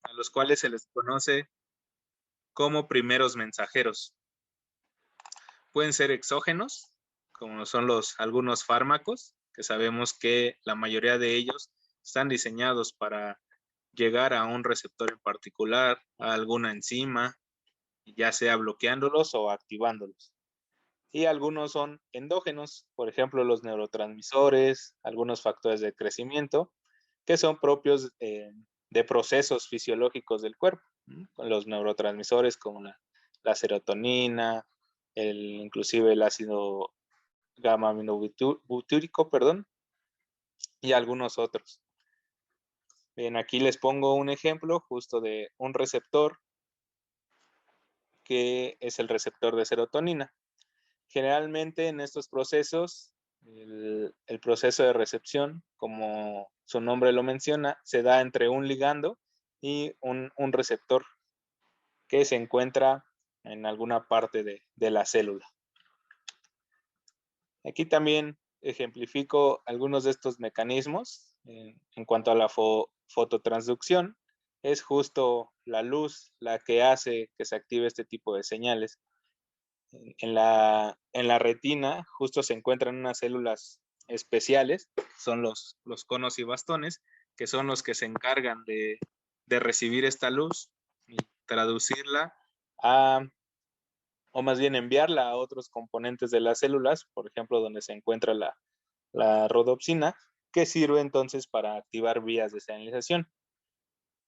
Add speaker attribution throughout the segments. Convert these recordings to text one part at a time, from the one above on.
Speaker 1: a los cuales se les conoce como primeros mensajeros. Pueden ser exógenos, como son algunos fármacos, que sabemos que la mayoría de ellos están diseñados para llegar a un receptor en particular, a alguna enzima, ya sea bloqueándolos o activándolos. Y algunos son endógenos, por ejemplo, los neurotransmisores, algunos factores de crecimiento, que son propios de procesos fisiológicos del cuerpo. Los neurotransmisores como la serotonina, inclusive el ácido gamma aminobutírico, y algunos otros. Bien, aquí les pongo un ejemplo justo de un receptor que es el receptor de serotonina. Generalmente en estos procesos, el proceso de recepción, como su nombre lo menciona, se da entre un ligando y un receptor que se encuentra en alguna parte de la célula. Aquí también ejemplifico algunos de estos mecanismos. En cuanto a la fototransducción, es justo la luz la que hace que se active este tipo de señales. En la retina justo se encuentran unas células especiales, son los conos y bastones, que son los que se encargan de recibir esta luz y traducirla o más bien enviarla a otros componentes de las células, por ejemplo, donde se encuentra la rodopsina, que sirve entonces para activar vías de señalización.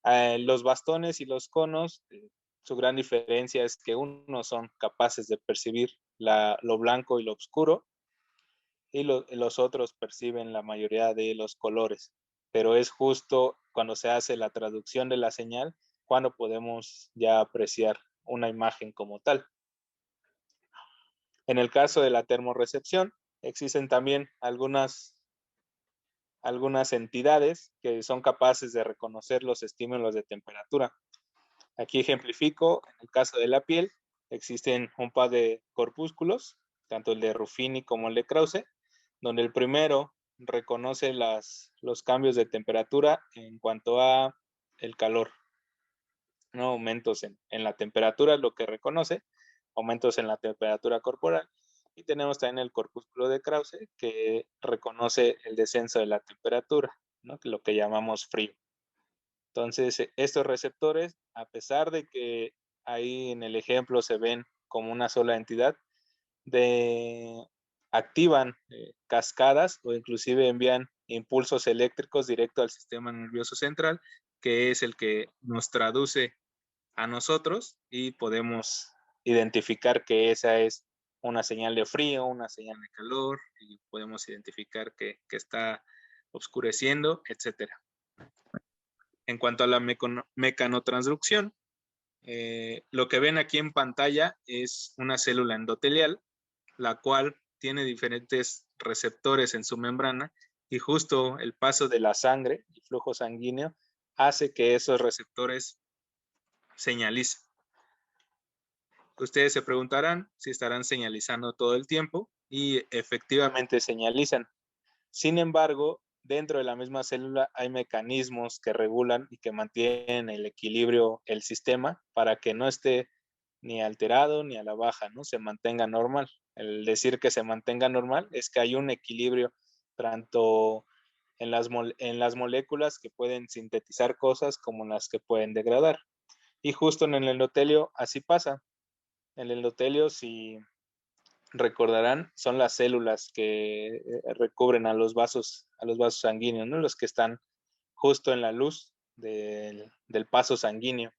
Speaker 1: Los bastones y los conos, su gran diferencia es que unos son capaces de percibir lo blanco y lo oscuro, y los otros perciben la mayoría de los colores. Pero es justo cuando se hace la traducción de la señal cuando podemos ya apreciar una imagen como tal. En el caso de la termorrecepción, existen también algunas entidades que son capaces de reconocer los estímulos de temperatura. Aquí ejemplifico, en el caso de la piel, existen un par de corpúsculos, tanto el de Ruffini como el de Krause, donde el primero reconoce los cambios de temperatura en cuanto a el calor. No aumentos en la temperatura, lo que reconoce, aumentos en la temperatura corporal. Y tenemos también el corpúsculo de Krause, que reconoce el descenso de la temperatura, ¿no? Lo que llamamos frío. Entonces, estos receptores, a pesar de que ahí en el ejemplo se ven como una sola entidad, activan cascadas o inclusive envían impulsos eléctricos directo al sistema nervioso central, que es el que nos traduce a nosotros y podemos identificar que esa es una señal de frío, una señal de calor, y podemos identificar que está oscureciendo, etcétera. En cuanto a la mecanotransducción, lo que ven aquí en pantalla es una célula endotelial, la cual tiene diferentes receptores en su membrana, y justo el paso de la sangre, el flujo sanguíneo, hace que esos receptores señalicen. Ustedes se preguntarán si estarán señalizando todo el tiempo, y efectivamente señalizan. Sin embargo, dentro de la misma célula hay mecanismos que regulan y que mantienen el equilibrio, el sistema, para que no esté ni alterado ni a la baja, ¿no? Se mantenga normal. El decir que se mantenga normal es que hay un equilibrio tanto en las moléculas que pueden sintetizar cosas como las que pueden degradar. Y justo en el endotelio así pasa. El endotelio, si recordarán, son las células que recubren a los vasos sanguíneos, ¿no? Los que están justo en la luz del paso sanguíneo.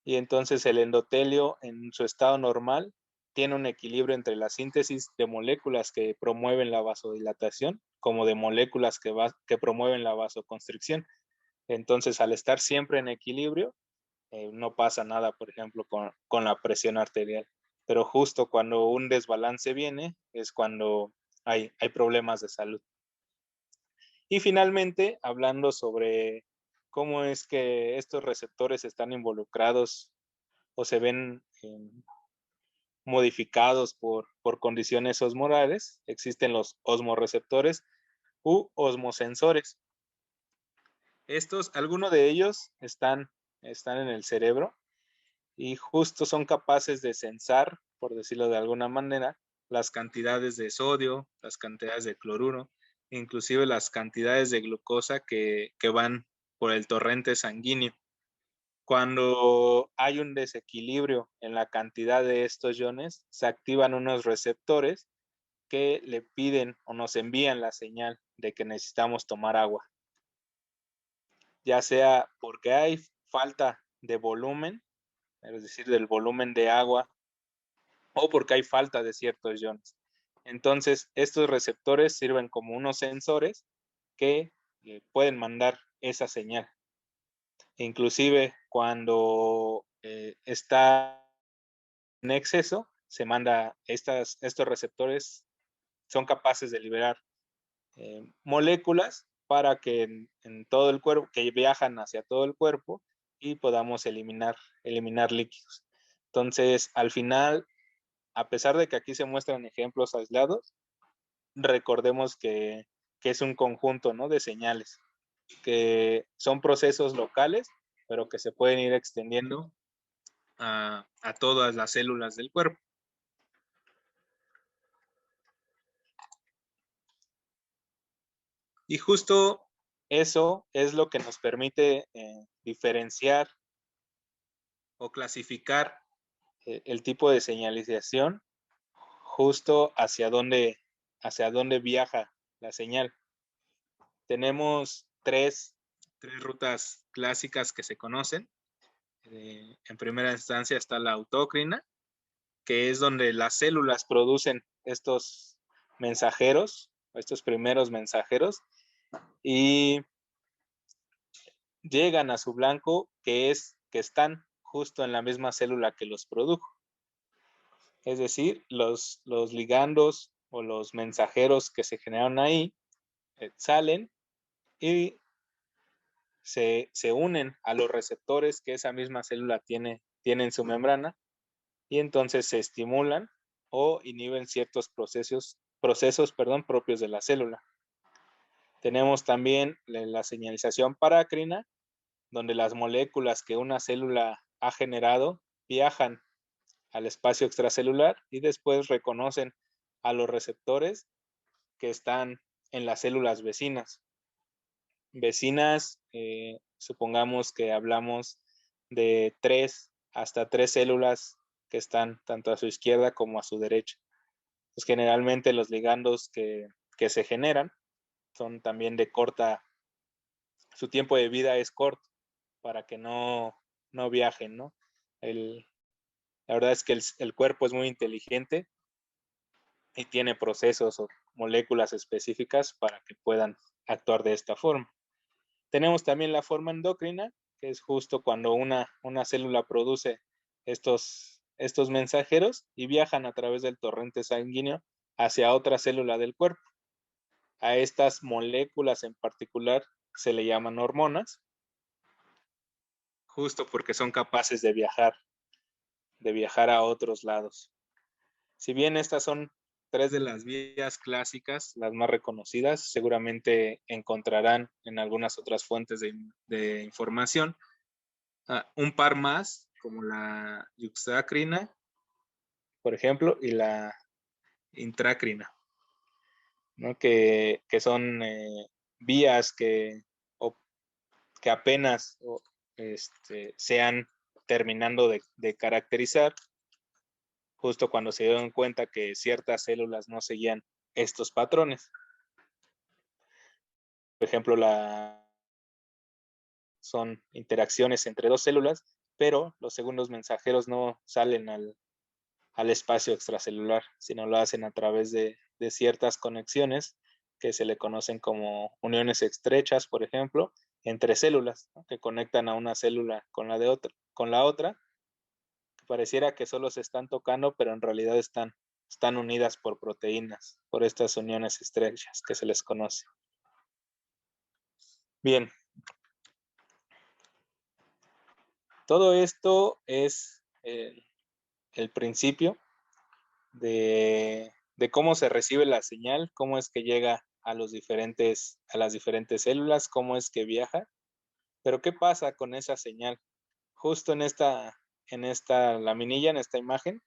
Speaker 1: Y entonces el endotelio en su estado normal tiene un equilibrio entre la síntesis de moléculas que promueven la vasodilatación como de moléculas que promueven la vasoconstricción. Entonces, al estar siempre en equilibrio, no pasa nada, por ejemplo, con la presión arterial. Pero justo cuando un desbalance viene es cuando hay problemas de salud. Y finalmente, hablando sobre cómo es que estos receptores están involucrados o se ven modificados por condiciones osmolares, existen los osmoreceptores u osmosensores. Algunos de ellos están en el cerebro y justo son capaces de sensar, por decirlo de alguna manera, las cantidades de sodio, las cantidades de cloruro, inclusive las cantidades de glucosa que van por el torrente sanguíneo. Cuando hay un desequilibrio en la cantidad de estos iones, se activan unos receptores que le piden o nos envían la señal de que necesitamos tomar agua, ya sea porque hay falta de volumen, es decir, del volumen de agua, o porque hay falta de ciertos iones. Entonces, estos receptores sirven como unos sensores que pueden mandar esa señal. Inclusive cuando está en exceso, se manda estos receptores, son capaces de liberar moléculas para que en todo el cuerpo, que viajan hacia todo el cuerpo y podamos eliminar líquidos. Entonces, al final, a pesar de que aquí se muestran ejemplos aislados, recordemos que es un conjunto, ¿no?, de señales, que son procesos locales, pero que se pueden ir extendiendo a todas las células del cuerpo. Y justo eso es lo que nos permite diferenciar o clasificar el tipo de señalización justo hacia dónde viaja la señal. Tenemos tres rutas clásicas que se conocen. En primera instancia está la autócrina, que es donde las células producen estos mensajeros, estos primeros mensajeros, y llegan a su blanco, que están justo en la misma célula que los produjo. Es decir, los ligandos o los mensajeros que se generaron ahí salen y se unen a los receptores que esa misma célula tiene en su membrana, y entonces se estimulan o inhiben ciertos procesos propios de la célula. Tenemos también la señalización parácrina, donde las moléculas que una célula ha generado viajan al espacio extracelular y después reconocen a los receptores que están en las células vecinas. Supongamos que hablamos de 3 hasta 3 células que están tanto a su izquierda como a su derecha. Pues generalmente los ligandos que se generan son también de corta, su tiempo de vida es corto para que no viajen, ¿no? La verdad es que el cuerpo es muy inteligente y tiene procesos o moléculas específicas para que puedan actuar de esta forma. Tenemos también la forma endocrina, que es justo cuando una célula produce estos mensajeros y viajan a través del torrente sanguíneo hacia otra célula del cuerpo. A estas moléculas en particular se le llaman hormonas, justo porque son capaces de viajar a otros lados. Si bien estas son 3 de las vías clásicas, las más reconocidas, seguramente encontrarán en algunas otras fuentes de información un par más, como la yuxtacrina, por ejemplo, y la intracrina, ¿no? Que son vías que apenas se han terminando de caracterizar, justo cuando se dieron cuenta que ciertas células no seguían estos patrones. Por ejemplo, son interacciones entre dos células, pero los segundos mensajeros no salen al espacio extracelular, sino lo hacen a través de ciertas conexiones que se le conocen como uniones estrechas, por ejemplo, entre células, ¿no?, que conectan a una célula con la otra, que pareciera que solo se están tocando, pero en realidad están unidas por proteínas, por estas uniones estrechas que se les conoce. Bien. Todo esto es el principio de cómo se recibe la señal, cómo es que llega a las diferentes células, cómo es que viaja. Pero ¿qué pasa con esa señal? Justo en esta laminilla, en esta imagen,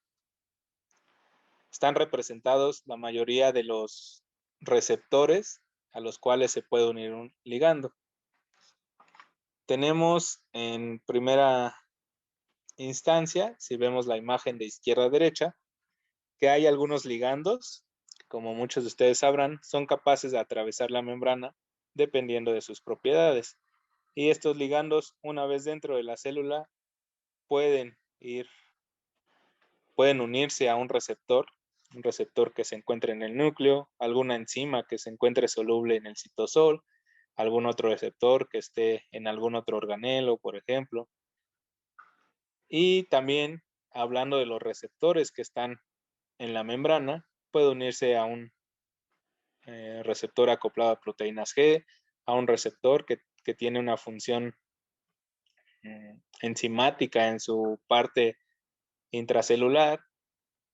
Speaker 1: están representados la mayoría de los receptores a los cuales se puede unir un ligando. Tenemos en primera instancia, si vemos la imagen de izquierda a derecha, que hay algunos ligandos, como muchos de ustedes sabrán, son capaces de atravesar la membrana dependiendo de sus propiedades. Y estos ligandos, una vez dentro de la célula, pueden unirse a un receptor que se encuentre en el núcleo, alguna enzima que se encuentre soluble en el citosol, algún otro receptor que esté en algún otro organelo, por ejemplo. Y también, hablando de los receptores que están en la membrana, puede unirse a un receptor acoplado a proteínas G, a un receptor que tiene una función enzimática en su parte intracelular,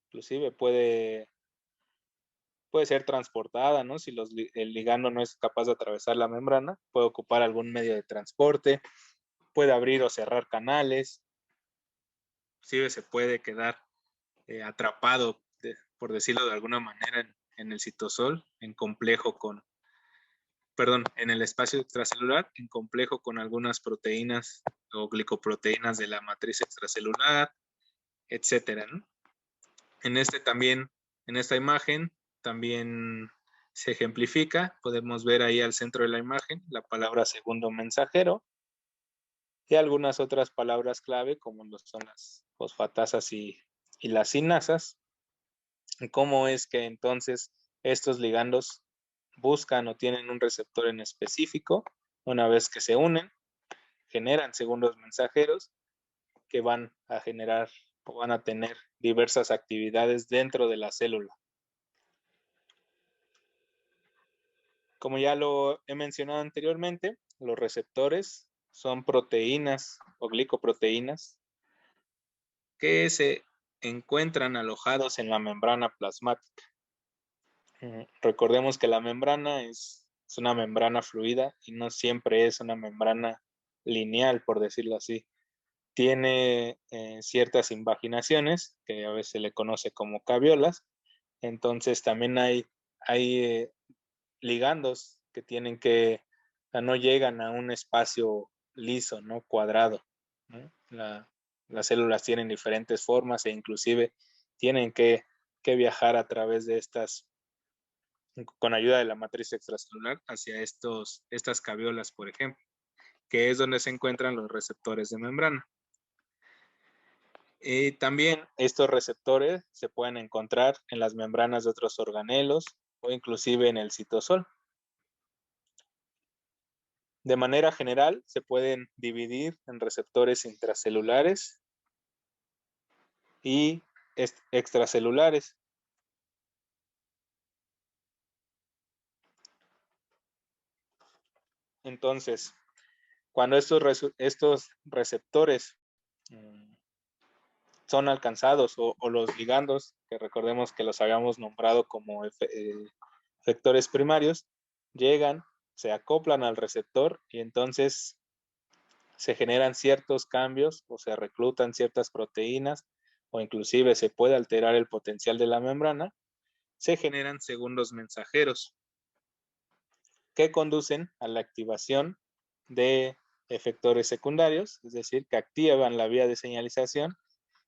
Speaker 1: inclusive puede ser transportada, ¿no? Si el ligando no es capaz de atravesar la membrana, puede ocupar algún medio de transporte, puede abrir o cerrar canales, inclusive se puede quedar atrapado, por decirlo de alguna manera, en el citosol, en el espacio extracelular, en complejo con algunas proteínas o glicoproteínas de la matriz extracelular, etcétera, ¿no? En esta imagen también se ejemplifica, podemos ver ahí al centro de la imagen la palabra segundo mensajero y algunas otras palabras clave como son las fosfatasas y las sinasas. ¿Cómo es que entonces estos ligandos buscan o tienen un receptor en específico? Una vez que se unen, generan segundos mensajeros que van a generar o van a tener diversas actividades dentro de la célula. Como ya lo he mencionado anteriormente, los receptores son proteínas o glicoproteínas que se encuentran alojados en la membrana plasmática. Recordemos que la membrana es una membrana fluida y no siempre es una membrana lineal, por decirlo así. Tiene ciertas invaginaciones, que a veces se le conoce como caviolas. Entonces también hay ligandos que no llegan a un espacio liso, ¿no? Cuadrado, ¿no? Las células tienen diferentes formas e inclusive tienen que viajar a través de con ayuda de la matriz extracelular hacia estas caviolas, por ejemplo, que es donde se encuentran los receptores de membrana. Y también estos receptores se pueden encontrar en las membranas de otros organelos o inclusive en el citosol. De manera general, se pueden dividir en receptores intracelulares y extracelulares. Entonces, cuando estos receptores son alcanzados o los ligandos, que recordemos que los habíamos nombrado como efectores primarios, llegan, se acoplan al receptor y entonces se generan ciertos cambios o se reclutan ciertas proteínas o inclusive se puede alterar el potencial de la membrana, se generan segundos mensajeros que conducen a la activación de efectores secundarios, es decir, que activan la vía de señalización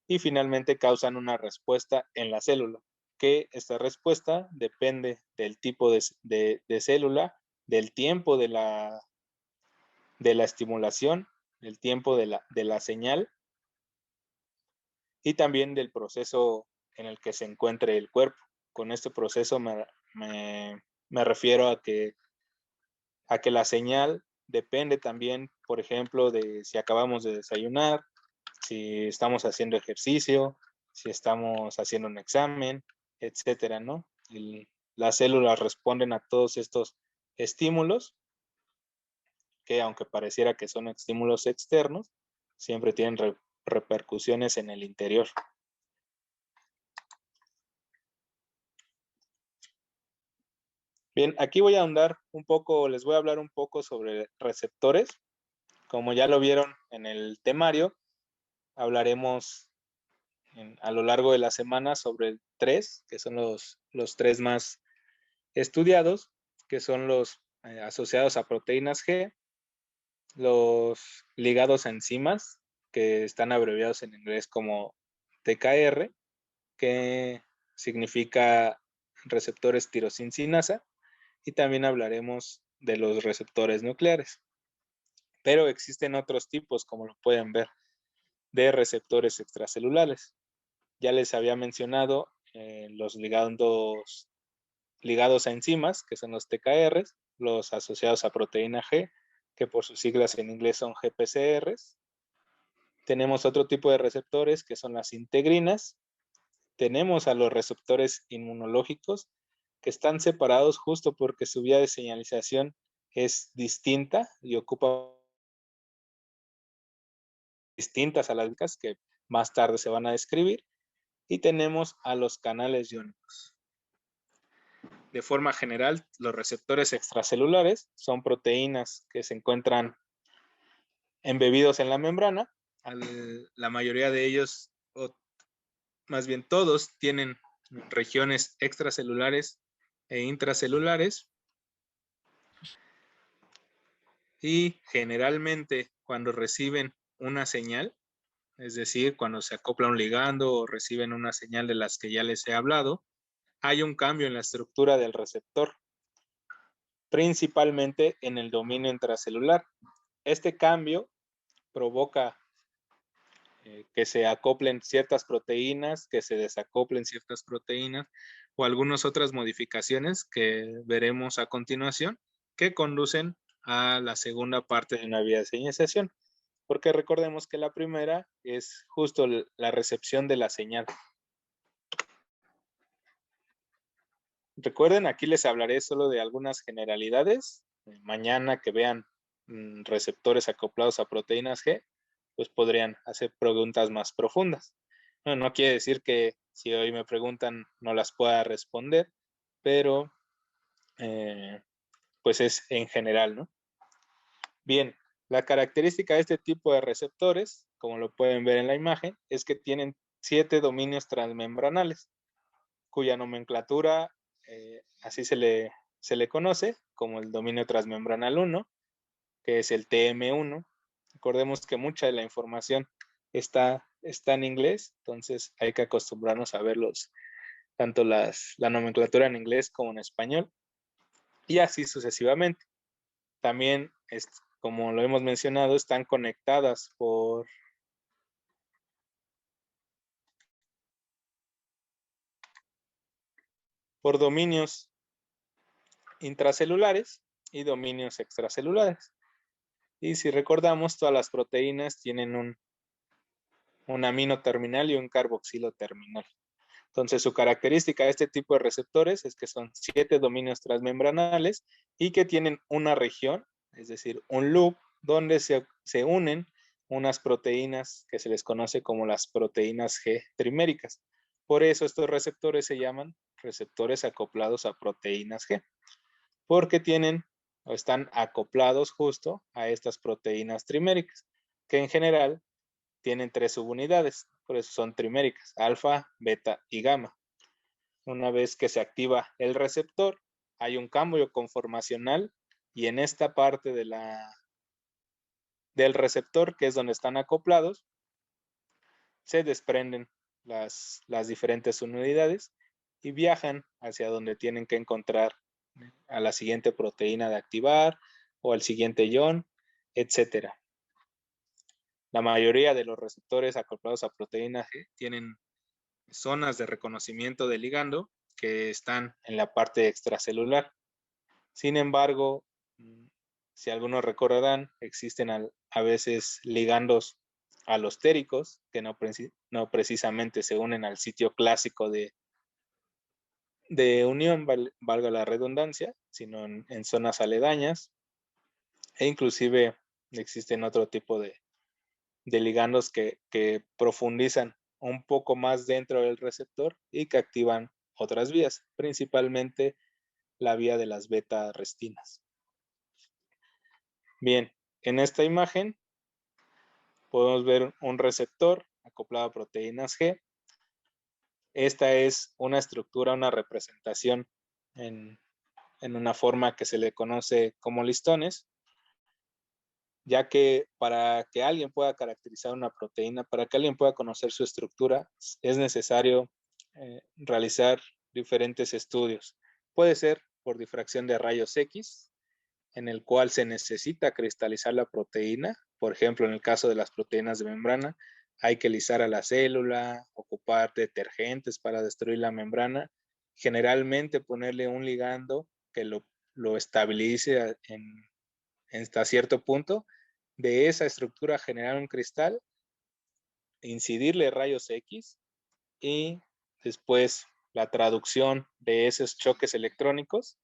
Speaker 1: y finalmente causan una respuesta en la célula, que esta respuesta depende del tipo de célula, del tiempo de la estimulación, del tiempo de la señal y también del proceso en el que se encuentre el cuerpo. Con este proceso me refiero a que la señal depende también, por ejemplo, de si acabamos de desayunar, si estamos haciendo ejercicio, si estamos haciendo un examen, etcétera, ¿no? Las células responden a todos estos estímulos que, aunque pareciera que son estímulos externos, siempre tienen repercusiones en el interior. Bien, aquí voy a ahondar un poco, les voy a hablar un poco sobre receptores Como ya lo vieron en el temario, hablaremos a lo largo de la semana sobre 3, que son los 3 más estudiados, que son los asociados a proteínas G, los ligados a enzimas, que están abreviados en inglés como TKR, que significa receptores tirosina, y también hablaremos de los receptores nucleares. Pero existen otros tipos, como lo pueden ver, de receptores extracelulares. Ya les había mencionado los ligados a enzimas, que son los TKRs, los asociados a proteína G, que por sus siglas en inglés son GPCRs. Tenemos otro tipo de receptores, que son las integrinas. Tenemos a los receptores inmunológicos, que están separados justo porque su vía de señalización es distinta y ocupa distintas a las que más tarde se van a describir. Y tenemos a los canales iónicos. De forma general, los receptores extracelulares son proteínas que se encuentran embebidos en la membrana. La mayoría de ellos, o más bien todos, tienen regiones extracelulares e intracelulares. Y generalmente cuando reciben una señal, es decir, cuando se acopla un ligando o reciben una señal de las que ya les he hablado, hay un cambio en la estructura del receptor, principalmente en el dominio intracelular. Este cambio provoca que se acoplen ciertas proteínas, que se desacoplen ciertas proteínas o algunas otras modificaciones que veremos a continuación que conducen a la segunda parte de una vía de señalización. Porque recordemos que la primera es justo la recepción de la señal. Recuerden, aquí les hablaré solo de algunas generalidades. Mañana que vean receptores acoplados a proteínas G, pues podrían hacer preguntas más profundas. No quiere decir que si hoy me preguntan no las pueda responder, pero pues es en general, ¿no? Bien, la característica de este tipo de receptores, como lo pueden ver en la imagen, es que tienen 7 dominios transmembranales, cuya nomenclatura así se le conoce como el dominio transmembranal 1, que es el TM1. Recordemos que mucha de la información está en inglés, entonces hay que acostumbrarnos a verlos, tanto la nomenclatura en inglés como en español, y así sucesivamente. También, como lo hemos mencionado, están conectadas por dominios intracelulares y dominios extracelulares. Y si recordamos, todas las proteínas tienen un amino terminal y un carboxilo terminal. Entonces, su característica de este tipo de receptores es que son 7 dominios transmembranales y que tienen una región, es decir, un loop, donde se unen unas proteínas que se les conoce como las proteínas G triméricas. Por eso estos receptores se llaman receptores acoplados a proteínas G, porque tienen o están acoplados justo a estas proteínas triméricas, que en general tienen 3 subunidades, por eso son triméricas, alfa, beta y gamma. Una vez que se activa el receptor, hay un cambio conformacional y en esta parte del receptor, que es donde están acoplados, se desprenden las diferentes unidades y viajan hacia donde tienen que encontrar a la siguiente proteína de activar o al siguiente ion, etcétera. La mayoría de los receptores acoplados a proteínas G tienen zonas de reconocimiento de ligando que están en la parte extracelular. Sin embargo, si algunos recordarán, existen a veces ligandos alostéricos que no precisamente se unen al sitio clásico de unión, valga la redundancia, sino en zonas aledañas, e inclusive existen otro tipo de ligandos que profundizan un poco más dentro del receptor y que activan otras vías, principalmente la vía de las beta-arrestinas. Bien, En esta imagen podemos ver un receptor acoplado a proteínas G. Esta es una estructura, una representación en una forma que se le conoce como listones, ya que para que alguien pueda caracterizar una proteína, para que alguien pueda conocer su estructura, es necesario realizar diferentes estudios. Puede ser por difracción de rayos X, en el cual se necesita cristalizar la proteína. Por ejemplo, en el caso de las proteínas de membrana, hay que lisar a la célula, ocupar detergentes para destruir la membrana, generalmente ponerle un ligando que lo estabilice hasta cierto punto. De esa estructura generar un cristal, incidirle rayos X y después la traducción de esos choques electrónicos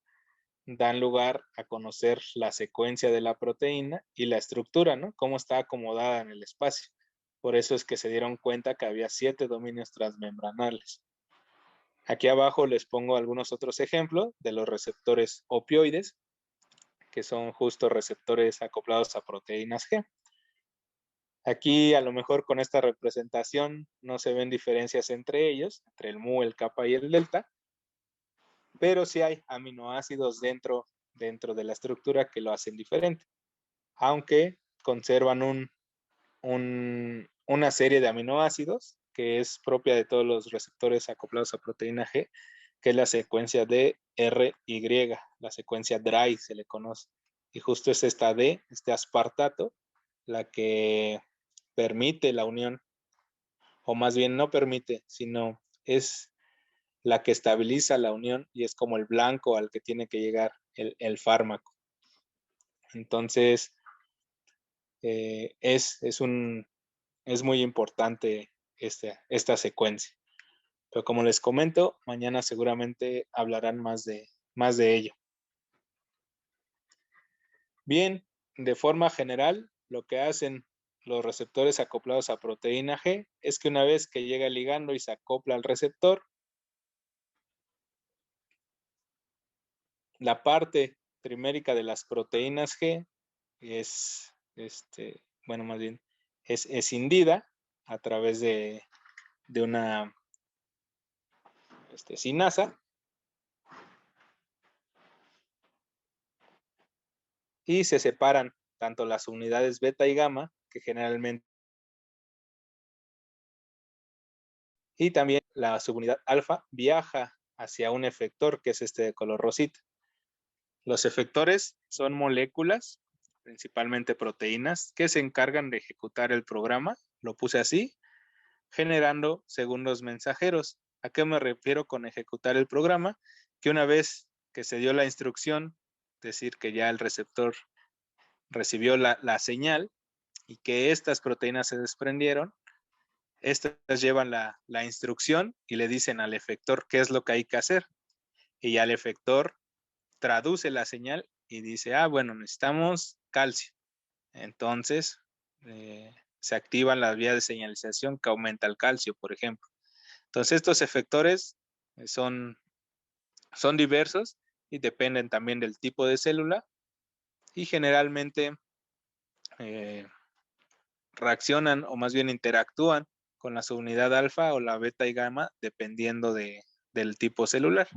Speaker 1: dan lugar a conocer la secuencia de la proteína y la estructura, ¿no? Cómo está acomodada en el espacio. Por eso es que se dieron cuenta que había 7 dominios transmembranales. Aquí abajo les pongo algunos otros ejemplos de los receptores opioides, que son justo receptores acoplados a proteínas G. Aquí a lo mejor con esta representación no se ven diferencias entre ellos, entre el mu, el kappa y el delta, pero sí hay aminoácidos dentro de la estructura que lo hacen diferente, aunque conservan una serie de aminoácidos que es propia de todos los receptores acoplados a proteína G, que es la secuencia de RY, la secuencia DRY se le conoce. Y justo es esta D, este aspartato, la que permite la unión, o más bien no permite, sino es la que estabiliza la unión y es como el blanco al que tiene que llegar el fármaco. Entonces, es muy importante esta secuencia. Pero como les comento, mañana seguramente hablarán más de ello. Bien, de forma general, lo que hacen los receptores acoplados a proteína G es que una vez que llega el ligando y se acopla al receptor, la parte trimérica de las proteínas G es, más bien, es escindida a través de una sinasa y se separan tanto las unidades beta y gamma, que generalmente, y también la subunidad alfa viaja hacia un efector que es este de color rosita. Los efectores son moléculas, principalmente proteínas, que se encargan de ejecutar el programa, lo puse así, generando segundos mensajeros. ¿A qué me refiero con ejecutar el programa? Que una vez que se dio la instrucción, es decir, que ya el receptor recibió la señal y que estas proteínas se desprendieron, estas llevan la instrucción y le dicen al efector qué es lo que hay que hacer. Y ya el efector traduce la señal y dice, bueno, necesitamos calcio. Entonces, se activan las vías de señalización que aumenta el calcio, por ejemplo. Entonces, estos efectores son diversos y dependen también del tipo de célula y generalmente reaccionan o más bien interactúan con la subunidad alfa o la beta y gamma dependiendo del tipo celular.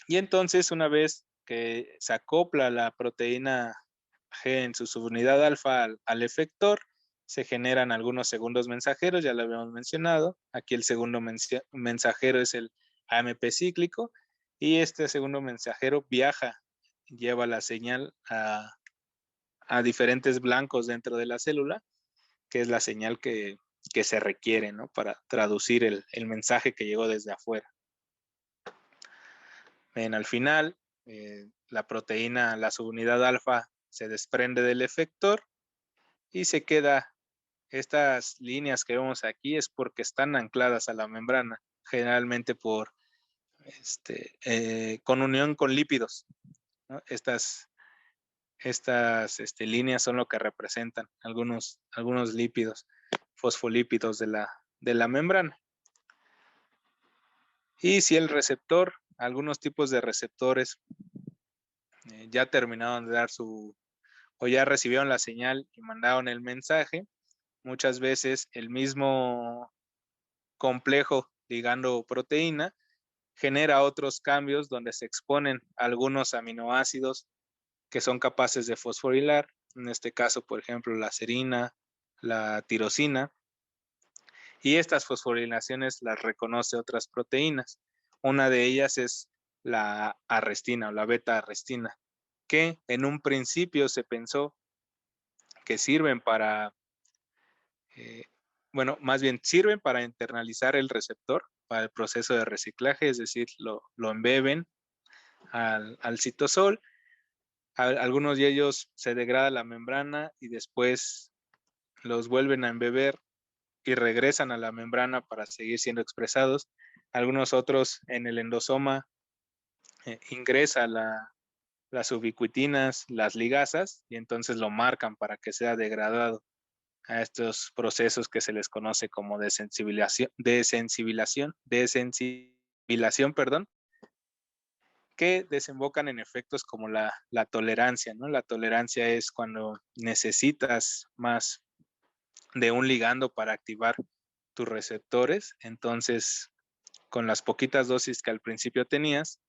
Speaker 1: Y entonces una vez que se acopla la proteína G en su subunidad alfa al efector, se generan algunos segundos mensajeros, ya lo habíamos mencionado. Aquí el segundo mensajero es el AMP cíclico y este segundo mensajero viaja, lleva la señal a diferentes blancos dentro de la célula, que es la señal que se requiere, ¿no? Para traducir el mensaje que llegó desde afuera. Al final, la proteína, la subunidad alfa, se desprende del efector y se queda. Estas líneas que vemos aquí es porque están ancladas a la membrana, generalmente con unión con lípidos, ¿no? Estas líneas son lo que representan algunos lípidos, fosfolípidos de la membrana. Y si el receptor, algunos tipos de receptores ya terminaron de dar o ya recibieron la señal y mandaron el mensaje, muchas veces el mismo complejo ligando proteína genera otros cambios donde se exponen algunos aminoácidos que son capaces de fosforilar, en este caso, por ejemplo, la serina, la tirosina, y estas fosforilaciones las reconoce otras proteínas. Una de ellas es la arrestina o la beta-arrestina, que en un principio se pensó que sirven bueno, más bien sirven para internalizar el receptor para el proceso de reciclaje, es decir, lo embeben al citosol. Algunos de ellos se degrada la membrana y después los vuelven a embeber y regresan a la membrana para seguir siendo expresados. Algunos otros en el endosoma ingresa las ubiquitinas, las ligasas, y entonces lo marcan para que sea degradado a estos procesos que se les conoce como desensibilación, perdón, que desembocan en efectos como la tolerancia, ¿no? La tolerancia es cuando necesitas más de un ligando para activar tus receptores, entonces con las poquitas dosis que al principio tenías,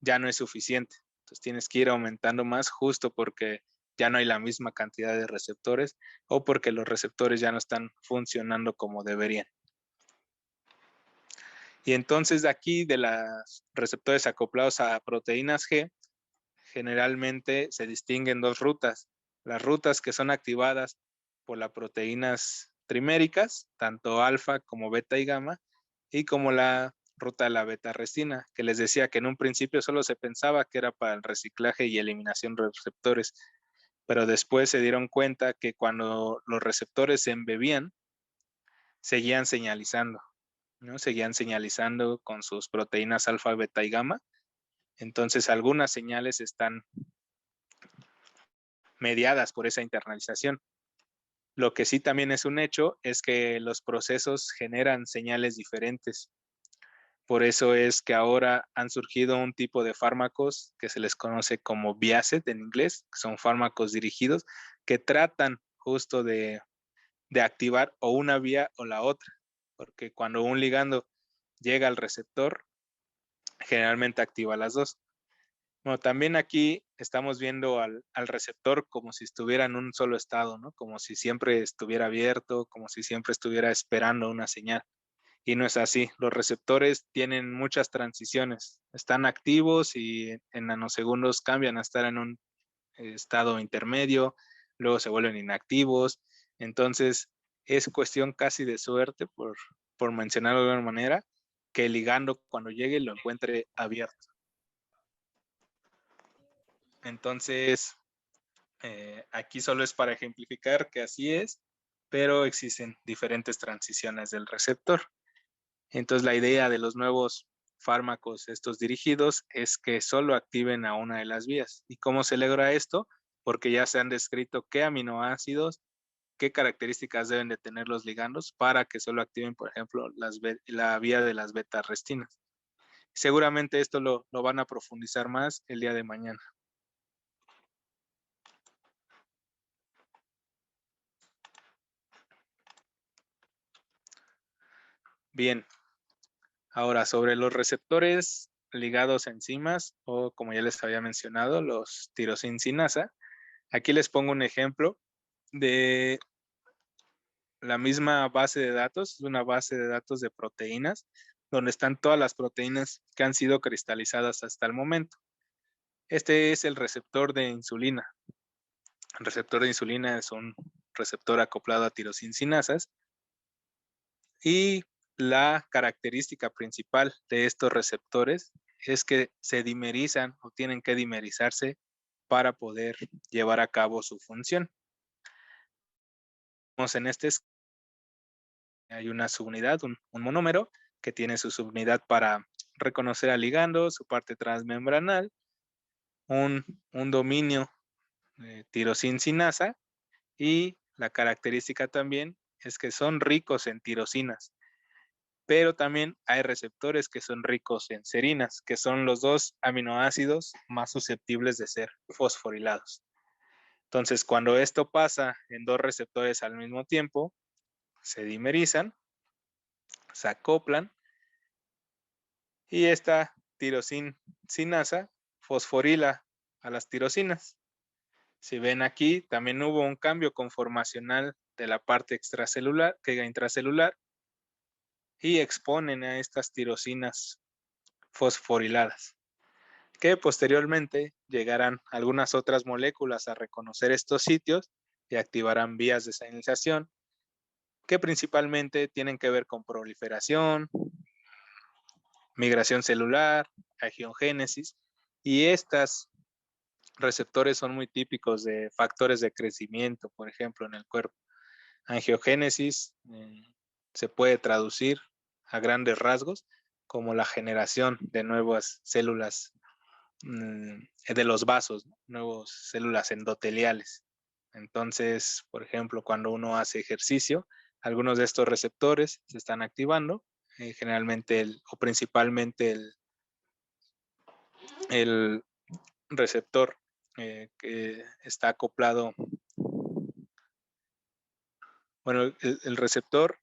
Speaker 1: ya no es suficiente. Entonces tienes que ir aumentando más justo porque ya no hay la misma cantidad de receptores o porque los receptores ya no están funcionando como deberían. Y entonces de aquí, de los receptores acoplados a proteínas G, generalmente se distinguen dos rutas. Las rutas que son activadas por las proteínas triméricas, tanto alfa como beta y gamma, y como la ruta de la beta-arrestina, que les decía que en un principio solo se pensaba que era para el reciclaje y eliminación de receptores, pero después se dieron cuenta que cuando los receptores se embebían, seguían señalizando, ¿no? Seguían señalizando con sus proteínas alfa, beta y gamma. Entonces, algunas señales están mediadas por esa internalización. Lo que sí también es un hecho es que los procesos generan señales diferentes. Por eso es que ahora han surgido un tipo de fármacos que se les conoce como VIACET en inglés, que son fármacos dirigidos que tratan justo de activar o una vía o la otra, porque cuando un ligando llega al receptor, generalmente activa las dos. Bueno, también aquí estamos viendo al receptor como si estuviera en un solo estado, ¿no? Como si siempre estuviera abierto, como si siempre estuviera esperando una señal. Y no es así. Los receptores tienen muchas transiciones. Están activos y en nanosegundos cambian a estar en un estado intermedio, luego se vuelven inactivos. Entonces, es cuestión casi de suerte, por mencionarlo de alguna manera, que el ligando cuando llegue lo encuentre abierto. Entonces, aquí solo es para ejemplificar que así es, pero existen diferentes transiciones del receptor. Entonces, la idea de los nuevos fármacos, estos dirigidos, es que solo activen a una de las vías. ¿Y cómo se logra esto? Porque ya se han descrito qué aminoácidos, qué características deben de tener los ligandos para que solo activen, por ejemplo, la vía de las beta-arrestinas. Seguramente esto lo van a profundizar más el día de mañana. Bien, ahora sobre los receptores ligados a enzimas o como ya les había mencionado, los tirosincinasa. Aquí les pongo un ejemplo de la misma base de datos, es una base de datos de proteínas, donde están todas las proteínas que han sido cristalizadas hasta el momento. Este es el receptor de insulina. El receptor de insulina es un receptor acoplado a tirosincinasas y la característica principal de estos receptores es que se dimerizan o tienen que dimerizarse para poder llevar a cabo su función. En este hay una subunidad, un monómero, que tiene su subunidad para reconocer al ligando, su parte transmembranal, un dominio tirosincinasa, y la característica también es que son ricos en tirosinas, pero también hay receptores que son ricos en serinas, que son los dos aminoácidos más susceptibles de ser fosforilados. Entonces, cuando esto pasa en dos receptores al mismo tiempo, se dimerizan, se acoplan y esta tirosinasa fosforila a las tirosinas. Si ven aquí, también hubo un cambio conformacional de la parte extracelular que intracelular y exponen a estas tirosinas fosforiladas, que posteriormente llegarán algunas otras moléculas a reconocer estos sitios y activarán vías de señalización que principalmente tienen que ver con proliferación, migración celular, angiogénesis, y estas receptores son muy típicos de factores de crecimiento, por ejemplo, en el cuerpo. Angiogénesis se puede traducir a grandes rasgos como la generación de nuevas células de los vasos, ¿no? Nuevas células endoteliales. Entonces, por ejemplo, cuando uno hace ejercicio, algunos de estos receptores se están activando, generalmente o principalmente el receptor que está acoplado, bueno, el receptor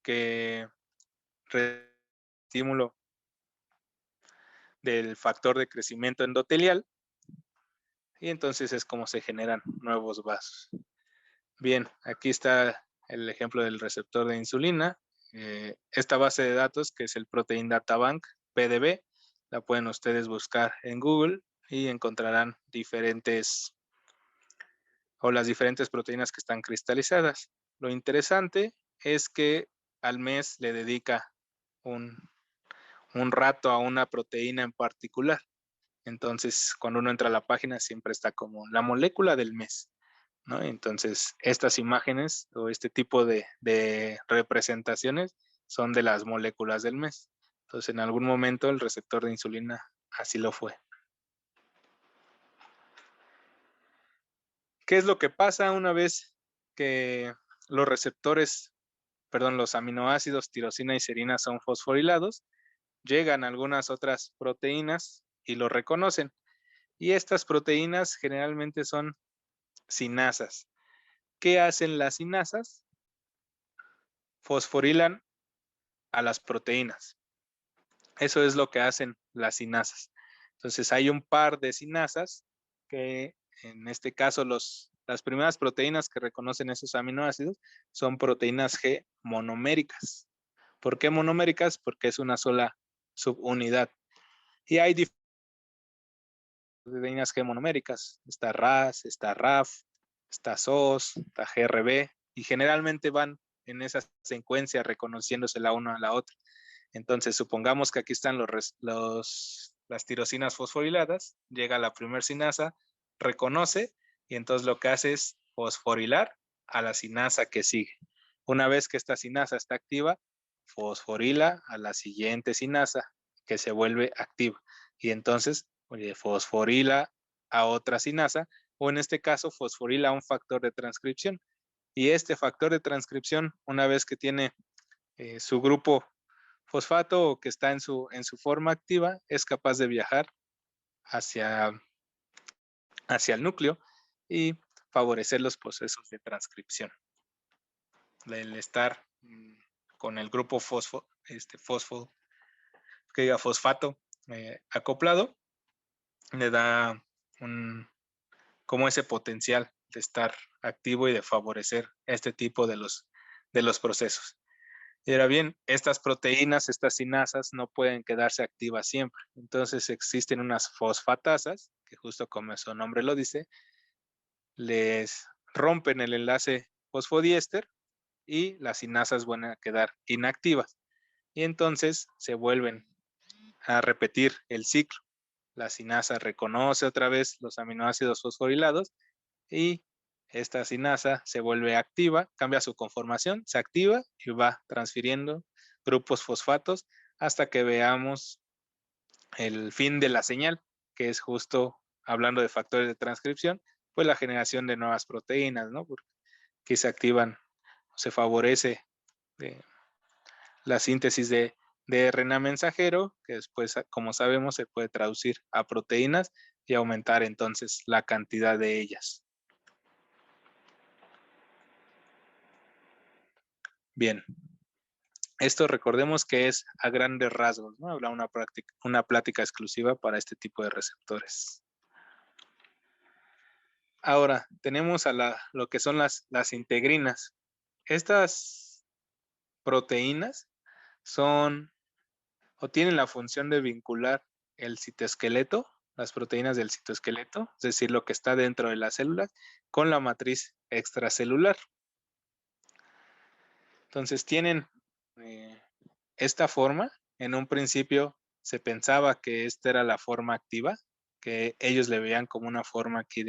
Speaker 1: que estímulo del factor de crecimiento endotelial y entonces es como se generan nuevos vasos. Bien, aquí está el ejemplo del receptor de insulina. Esta base de datos, que es el Protein Data Bank, PDB, la pueden ustedes buscar en Google y encontrarán las diferentes proteínas que están cristalizadas. Lo interesante es que al mes le dedica un rato a una proteína en particular. Entonces, cuando uno entra a la página, siempre está como la molécula del mes, ¿no? Entonces, estas imágenes o este tipo de representaciones son de las moléculas del mes. Entonces, en algún momento el receptor de insulina así lo fue. ¿Qué es lo que pasa una vez que los aminoácidos tirosina y serina son fosforilados? Llegan algunas otras proteínas y lo reconocen. Y estas proteínas generalmente son sinasas. ¿Qué hacen las sinasas? Fosforilan a las proteínas. Eso es lo que hacen las sinasas. Entonces hay un par de sinasas que en este caso las primeras proteínas que reconocen esos aminoácidos son proteínas G monoméricas. ¿Por qué monoméricas? Porque es una sola subunidad. Y hay proteínas G monoméricas. Está RAS, está RAF, está SOS, está GRB, y generalmente van en esa secuencia reconociéndose la una a la otra. Entonces, supongamos que aquí están las tirosinas fosforiladas, llega la primer sinasa, reconoce, y entonces lo que hace es fosforilar a la sinasa que sigue. Una vez que esta sinasa está activa, fosforila a la siguiente sinasa que se vuelve activa. Y entonces, fosforila a otra sinasa, o en este caso, fosforila a un factor de transcripción. Y este factor de transcripción, una vez que tiene su grupo fosfato o que está en su forma activa, es capaz de viajar hacia el núcleo y favorecer los procesos de transcripción. El estar con el grupo fosfato acoplado le da como ese potencial de estar activo y de favorecer este tipo de los procesos. Y ahora bien, estas proteínas, estas sinasas, no pueden quedarse activas siempre. Entonces existen unas fosfatasas, que justo como su nombre lo dice, les rompen el enlace fosfodiéster y las sinasas van a quedar inactivas. Y entonces se vuelven a repetir el ciclo. La sinasa reconoce otra vez los aminoácidos fosforilados y esta sinasa se vuelve activa, cambia su conformación, se activa y va transfiriendo grupos fosfatos hasta que veamos el fin de la señal, que es justo hablando de factores de transcripción, pues la generación de nuevas proteínas, ¿no? Porque se activan, se favorece la síntesis de RNA mensajero, que después, como sabemos, se puede traducir a proteínas y aumentar entonces la cantidad de ellas. Bien, esto recordemos que es a grandes rasgos, ¿no? Habrá una plática exclusiva para este tipo de receptores. Ahora, tenemos a lo que son las integrinas. Estas proteínas son o tienen la función de vincular el citoesqueleto, las proteínas del citoesqueleto, es decir, lo que está dentro de las células, con la matriz extracelular. Entonces tienen esta forma. En un principio se pensaba que esta era la forma activa, que ellos le veían como una forma aquí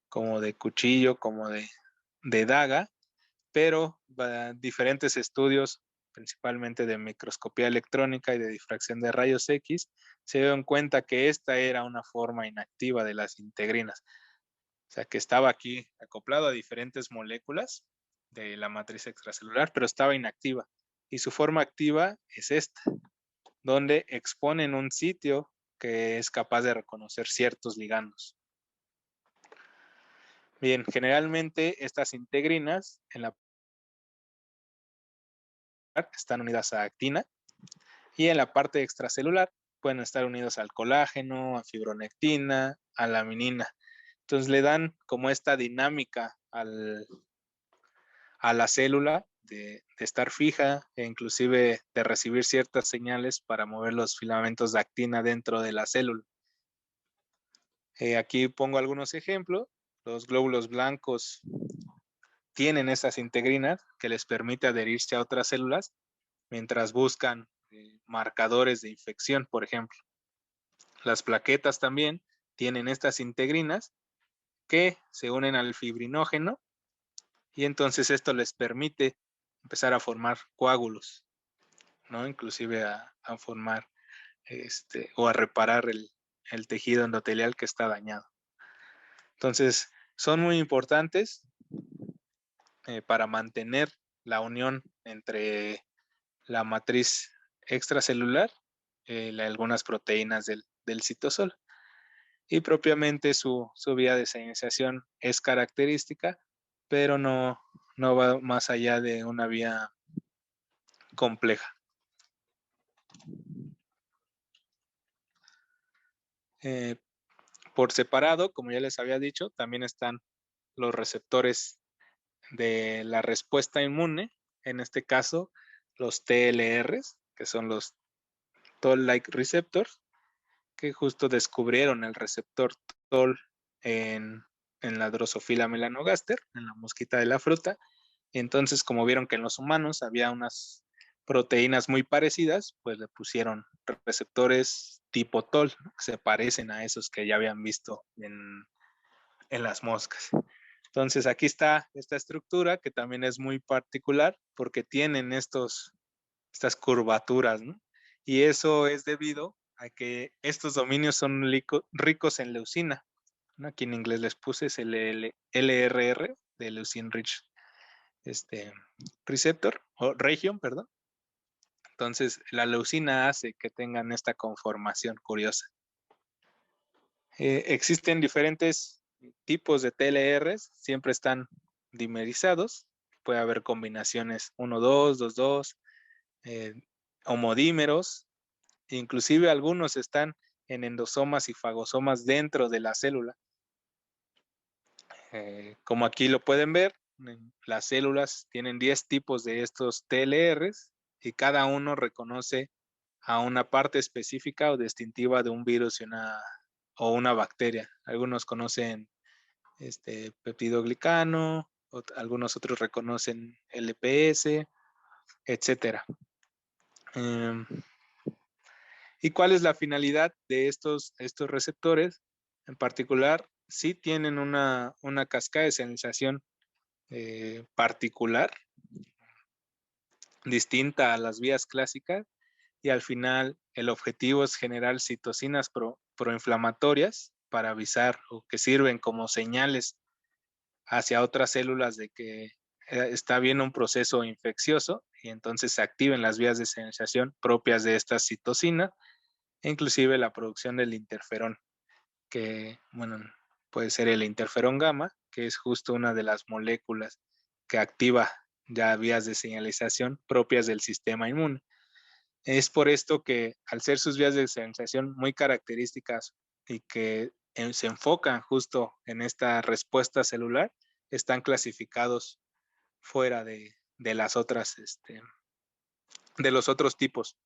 Speaker 1: como de cuchillo, como de daga, pero diferentes estudios, principalmente de microscopía electrónica y de difracción de rayos X, se dieron cuenta que esta era una forma inactiva de las integrinas. O sea, que estaba aquí acoplado a diferentes moléculas de la matriz extracelular, pero estaba inactiva. Y su forma activa es esta, donde exponen un sitio que es capaz de reconocer ciertos ligandos. Bien, generalmente estas integrinas en la están unidas a actina y en la parte extracelular pueden estar unidos al colágeno, a fibronectina, a laminina. Entonces le dan como esta dinámica a la célula de estar fija e inclusive de recibir ciertas señales para mover los filamentos de actina dentro de la célula. Aquí pongo algunos ejemplos. Los glóbulos blancos tienen esas integrinas que les permite adherirse a otras células mientras buscan marcadores de infección, por ejemplo. Las plaquetas también tienen estas integrinas que se unen al fibrinógeno y entonces esto les permite empezar a formar coágulos, ¿no? Inclusive a formar o a reparar el tejido endotelial que está dañado. Entonces, son muy importantes para mantener la unión entre la matriz extracelular, algunas proteínas del citosol. Y propiamente su vía de señalización es característica, pero no va más allá de una vía compleja. Por separado, como ya les había dicho, también están los receptores de la respuesta inmune, en este caso los TLRs, que son los Toll-like receptors, que justo descubrieron el receptor Toll en la Drosophila melanogaster, en la mosquita de la fruta. Y entonces, como vieron que en los humanos había unas proteínas muy parecidas, pues le pusieron receptores tipo Toll, ¿no? Que se parecen a esos que ya habían visto en las moscas. Entonces, aquí está esta estructura que también es muy particular porque tienen estas curvaturas, ¿no? Y eso es debido a que estos dominios son ricos en leucina, ¿no? Aquí en inglés les puse es el LRR de Leucine Rich Receptor, o Region, perdón. Entonces, la leucina hace que tengan esta conformación curiosa. Existen diferentes tipos de TLRs, siempre están dimerizados. Puede haber combinaciones 1,2, 2,2, homodímeros. Inclusive algunos están en endosomas y fagosomas dentro de la célula. Como aquí lo pueden ver, las células tienen 10 tipos de estos TLRs y cada uno reconoce a una parte específica o distintiva de un virus o una bacteria. Algunos conocen peptidoglicano, algunos otros reconocen LPS, etcétera. ¿Y cuál es la finalidad de estos receptores? En particular, sí tienen una cascada de señalización particular, distinta a las vías clásicas, y al final el objetivo es generar citocinas proinflamatorias para avisar o que sirven como señales hacia otras células de que está bien un proceso infeccioso y entonces se activen las vías de señalización propias de esta citocina, e inclusive la producción del interferón, que bueno, puede ser el interferón gamma, que es justo una de las moléculas que activa ya vías de señalización propias del sistema inmune. Es por esto que al ser sus vías de señalización muy características y que se enfocan justo en esta respuesta celular, están clasificados fuera de las otras, de los otros tipos.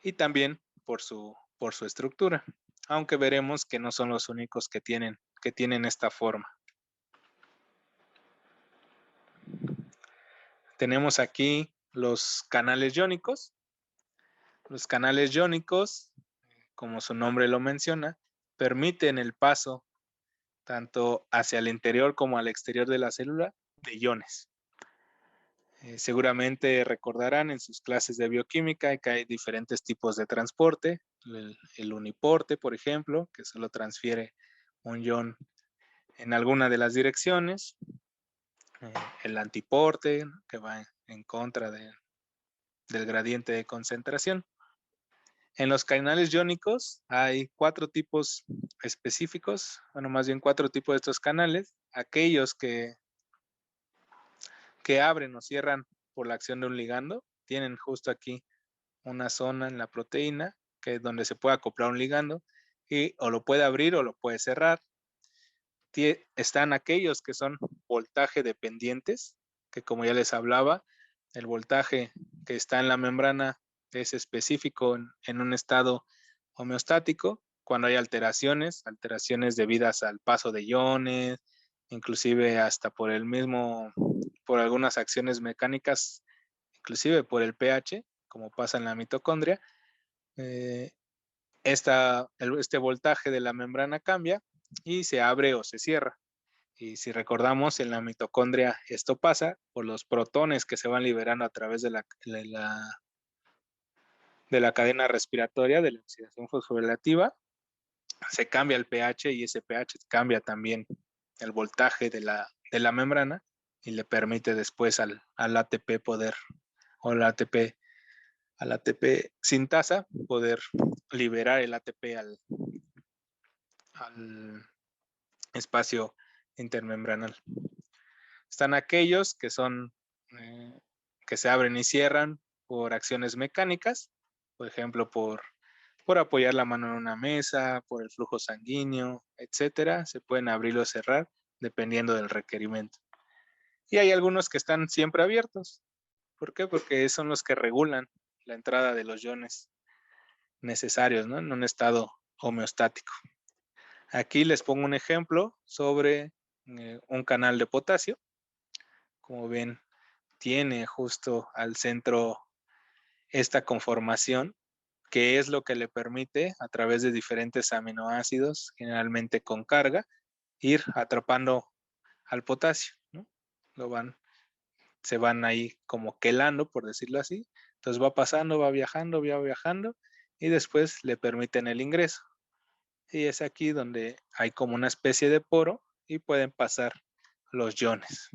Speaker 1: Y también por su estructura, aunque veremos que no son los únicos que tienen esta forma. Tenemos aquí los canales iónicos. Los canales iónicos, como su nombre lo menciona, permiten el paso tanto hacia el interior como al exterior de la célula de iones. Seguramente recordarán en sus clases de bioquímica que hay diferentes tipos de transporte. El uniporte, por ejemplo, que solo transfiere un ion en alguna de las direcciones. El antiporte, que va en contra del gradiente de concentración. En los canales iónicos hay 4 tipos específicos, bueno, más bien 4 tipos de estos canales. Aquellos que abren o cierran por la acción de un ligando, tienen justo aquí una zona en la proteína que es donde se puede acoplar un ligando y o lo puede abrir o lo puede cerrar. Están aquellos que son voltaje dependientes, que como ya les hablaba, el voltaje que está en la membrana es específico en un estado homeostático. Cuando hay alteraciones debidas al paso de iones, inclusive hasta por algunas acciones mecánicas, inclusive por el pH, como pasa en la mitocondria, este voltaje de la membrana cambia y se abre o se cierra. Y si recordamos, en la mitocondria esto pasa por los protones que se van liberando a través de la cadena respiratoria de la oxidación fosforilativa. Se cambia el pH y ese pH cambia también el voltaje de la membrana y le permite después al ATP poder, o al ATP sintasa, poder liberar el ATP al espacio intermembranal. Están aquellos que son que se abren y cierran por acciones mecánicas, por ejemplo, por apoyar la mano en una mesa, por el flujo sanguíneo, etcétera. Se pueden abrir o cerrar dependiendo del requerimiento. Y hay algunos que están siempre abiertos. ¿Por qué? Porque son los que regulan la entrada de los iones necesarios, ¿no? En un estado homeostático. Aquí les pongo un ejemplo sobre un canal de potasio. Como ven, tiene justo al centro esta conformación, que es lo que le permite, a través de diferentes aminoácidos, generalmente con carga, ir atrapando al potasio, ¿no? Se van ahí como quelando, por decirlo así. Entonces va pasando, va viajando, y después le permiten el ingreso. Y es aquí donde hay como una especie de poro y pueden pasar los iones,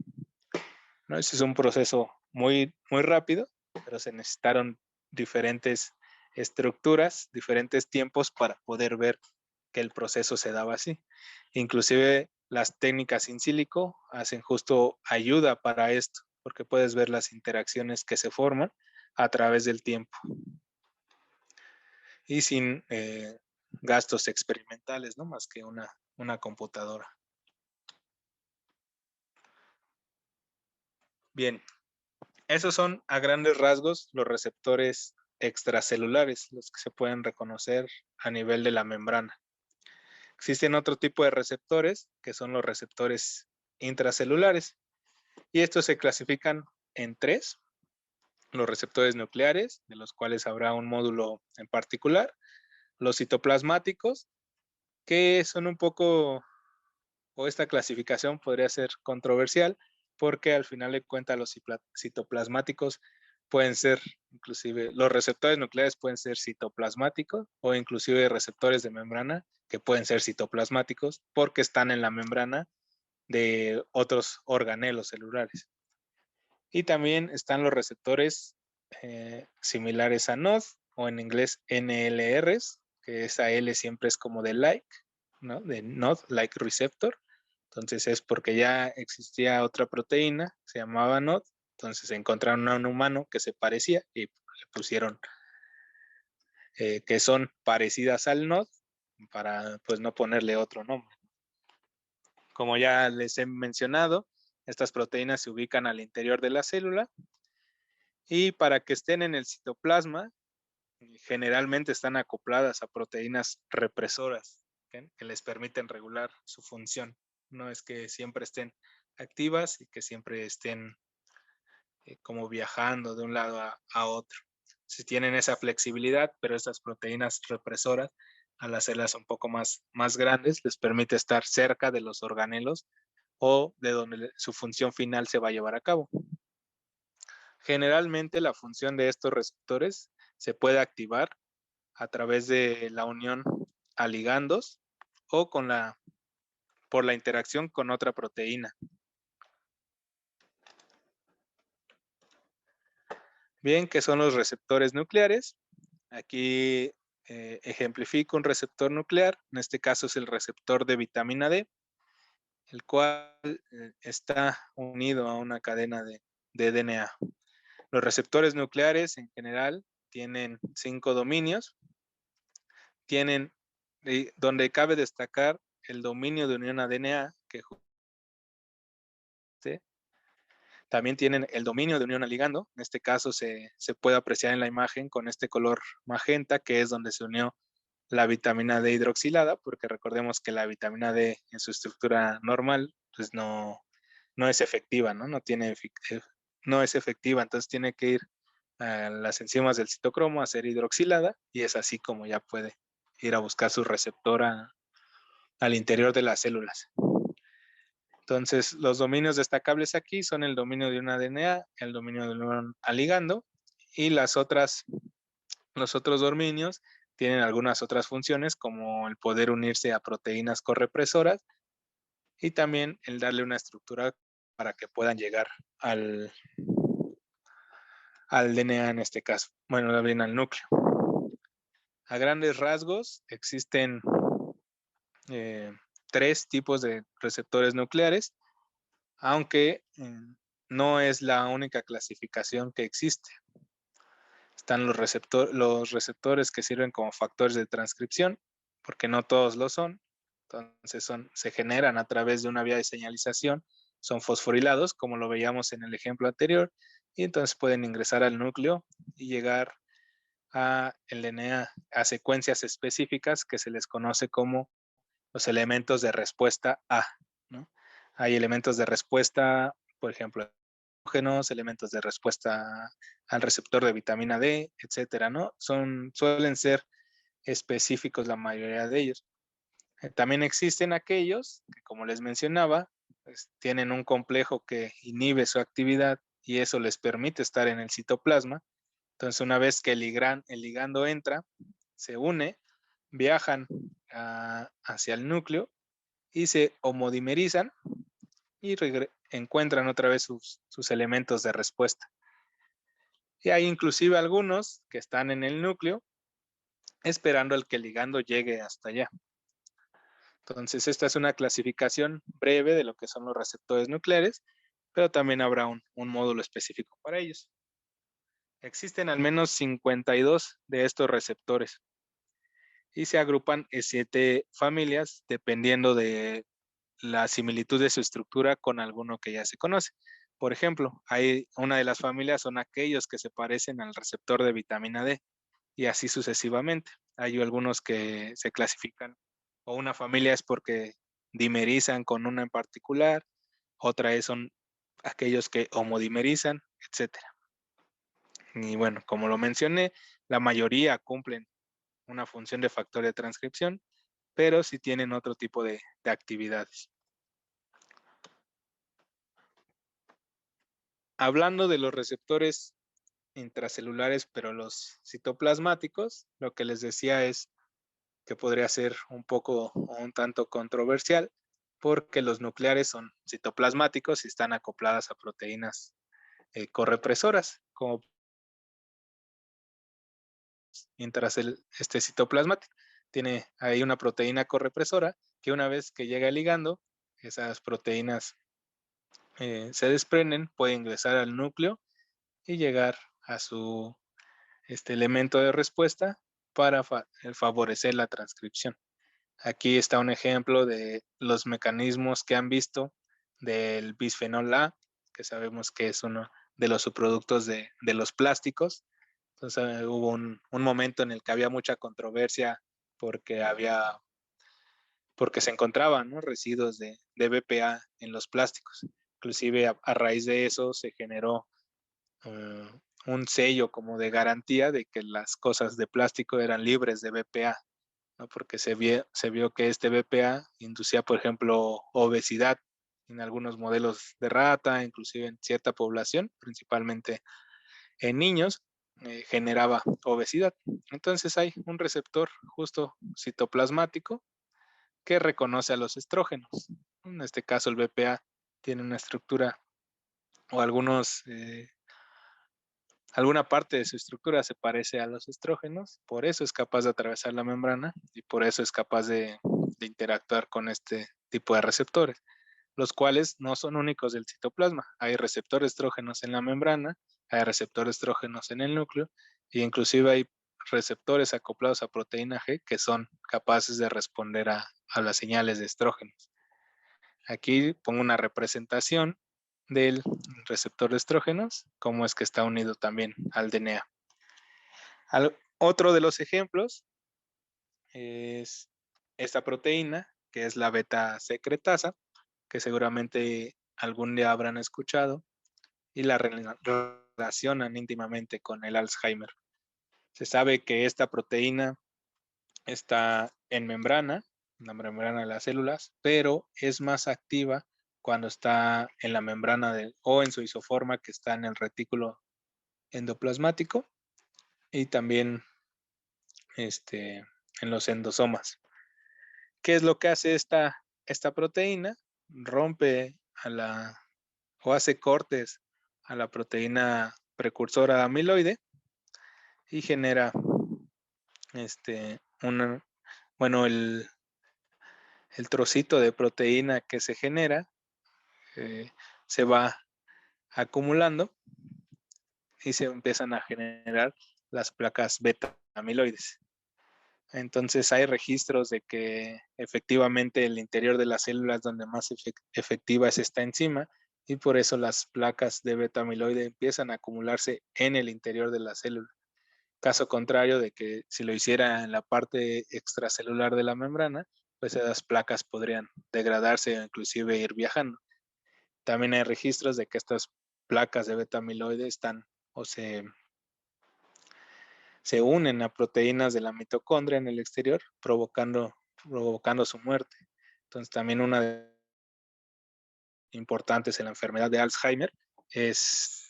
Speaker 1: ¿no? Ese es un proceso muy, muy rápido, pero se necesitaron diferentes estructuras, diferentes tiempos para poder ver que el proceso se daba así. Inclusive las técnicas in silico hacen justo ayuda para esto, porque puedes ver las interacciones que se forman a través del tiempo y sin gastos experimentales, ¿no? Más que una computadora. Bien, esos son a grandes rasgos los receptores extracelulares, los que se pueden reconocer a nivel de la membrana. Existen otro tipo de receptores, que son los receptores intracelulares, y estos se clasifican en 3. Los receptores nucleares, de los cuales habrá un módulo en particular, los citoplasmáticos, que son un poco, o esta clasificación podría ser controversial, porque al final de cuentas los citoplasmáticos pueden ser, inclusive, los receptores nucleares pueden ser citoplasmáticos o inclusive receptores de membrana que pueden ser citoplasmáticos porque están en la membrana de otros organelos celulares. Y también están los receptores similares a NOD, o en inglés NLRs, que esa L siempre es como de like, ¿no? De NOD, like receptor. Entonces es porque ya existía otra proteína, se llamaba NOD, entonces encontraron a un humano que se parecía y le pusieron que son parecidas al NOD para pues no ponerle otro nombre. Como ya les he mencionado, estas proteínas se ubican al interior de la célula y para que estén en el citoplasma, generalmente están acopladas a proteínas represoras, ¿okay?, que les permiten regular su función. No es que siempre estén activas y que siempre estén como viajando de un lado a otro. Si tienen esa flexibilidad, pero estas proteínas represoras, al hacerlas un poco más grandes, les permite estar cerca de los organelos o de donde su función final se va a llevar a cabo. Generalmente la función de estos receptores se puede activar a través de la unión a ligandos o por la interacción con otra proteína. Bien, ¿qué son los receptores nucleares? Aquí ejemplifico un receptor nuclear, en este caso es el receptor de vitamina D, el cual está unido a una cadena de DNA. Los receptores nucleares en general tienen 5 dominios, tienen, donde cabe destacar el dominio de unión a DNA, que también tienen el dominio de unión a ligando. En este caso se puede apreciar en la imagen con este color magenta, que es donde se unió la vitamina D hidroxilada, porque recordemos que la vitamina D en su estructura normal, pues no es efectiva, ¿no? No es efectiva, entonces tiene que ir a las enzimas del citocromo a ser hidroxilada y es así como ya puede ir a buscar su receptora al interior de las células. Entonces, los dominios destacables aquí son el dominio de una DNA, el dominio de un ligando y los otros dominios tienen algunas otras funciones como el poder unirse a proteínas correpresoras y también el darle una estructura para que puedan llegar al DNA en este caso. Bueno, bien al núcleo. A grandes rasgos existen 3 tipos de receptores nucleares, aunque no es la única clasificación que existe. Están los receptores que sirven como factores de transcripción, porque no todos lo son. Entonces se generan a través de una vía de señalización, son fosforilados, como lo veíamos en el ejemplo anterior, y entonces pueden ingresar al núcleo y llegar a el DNA, a secuencias específicas que se les conoce como los elementos de respuesta A, ¿no? Hay elementos de respuesta, por ejemplo, elementos de respuesta al receptor de vitamina D, etcétera, ¿no? Suelen ser específicos la mayoría de ellos. También existen aquellos que, como les mencionaba, pues, tienen un complejo que inhibe su actividad y eso les permite estar en el citoplasma. Entonces, una vez que el ligando entra, se une, viajan hacia el núcleo y se homodimerizan y encuentran otra vez sus elementos de respuesta. Y hay inclusive algunos que están en el núcleo esperando al que el ligando llegue hasta allá. Entonces, esta es una clasificación breve de lo que son los receptores nucleares, pero también habrá un módulo específico para ellos. Existen al menos 52 de estos receptores y se agrupan en 7 familias dependiendo de la similitud de su estructura con alguno que ya se conoce. Por ejemplo, hay una de las familias son aquellos que se parecen al receptor de vitamina D y así sucesivamente. Hay algunos que se clasifican o una familia es porque dimerizan con una en particular, otra son aquellos que homodimerizan, etcétera. Y bueno, como lo mencioné, la mayoría cumplen una función de factor de transcripción, pero sí tienen otro tipo de actividades. Hablando de los receptores intracelulares, pero los citoplasmáticos, lo que les decía es que podría ser un poco o un tanto controversial, porque los nucleares son citoplasmáticos y están acopladas a proteínas correpresoras, como este citoplasmático. Tiene ahí una proteína correpresora que una vez que llega al ligando, esas proteínas se desprenden, puede ingresar al núcleo y llegar a su elemento de respuesta para favorecer la transcripción. Aquí está un ejemplo de los mecanismos que han visto del bisfenol A, que sabemos que es uno de los subproductos de los plásticos. Entonces hubo un momento en el que había mucha controversia porque se encontraban, ¿no?, residuos de BPA en los plásticos. Inclusive a raíz de eso se generó un sello como de garantía de que las cosas de plástico eran libres de BPA, ¿no? Porque se vio que este BPA inducía, por ejemplo, obesidad en algunos modelos de rata, inclusive en cierta población, principalmente en niños, generaba obesidad. Entonces hay un receptor justo citoplasmático que reconoce a los estrógenos. En este caso el BPA tiene una estructura o alguna parte de su estructura se parece a los estrógenos, por eso es capaz de atravesar la membrana y por eso es capaz de interactuar con este tipo de receptores, los cuales no son únicos del citoplasma. Hay receptores estrógenos en la membrana, hay receptores estrógenos en el núcleo e inclusive hay receptores acoplados a proteína G que son capaces de responder a las señales de estrógenos. Aquí pongo una representación del receptor de estrógenos, cómo es que está unido también al DNA. Otro de los ejemplos es esta proteína, que es la beta secretasa, que seguramente algún día habrán escuchado, y la relacionan íntimamente con el Alzheimer. Se sabe que esta proteína está en membrana, en la membrana de las células, pero es más activa cuando está en la membrana o en su isoforma que está en el retículo endoplasmático y también en los endosomas. ¿Qué es lo que hace esta proteína? Rompe o hace cortes a la proteína precursora amiloide y genera el trocito de proteína que se genera se va acumulando y se empiezan a generar las placas beta amiloides. Entonces hay registros de que efectivamente el interior de las células donde más efectiva es esta enzima y por eso las placas de beta amiloide empiezan a acumularse en el interior de la célula. Caso contrario de que si lo hiciera en la parte extracelular de la membrana, pues esas placas podrían degradarse o inclusive ir viajando. También hay registros de que estas placas de beta amiloide están o se unen a proteínas de la mitocondria en el exterior, provocando su muerte. Entonces, también una de las importantes en la enfermedad de Alzheimer es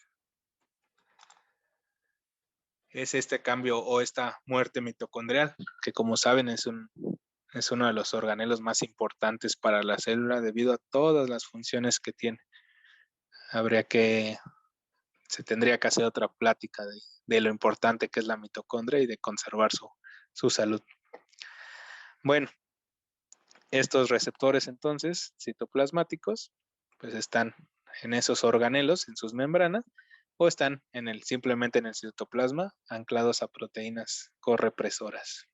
Speaker 1: este cambio o esta muerte mitocondrial, que como saben es uno de los organelos más importantes para la célula debido a todas las funciones que tiene. Se tendría que hacer otra plática de lo importante que es la mitocondria y de conservar su salud. Bueno, estos receptores entonces citoplasmáticos pues están en esos organelos, en sus membranas, o están simplemente en el citoplasma anclados a proteínas correpresoras.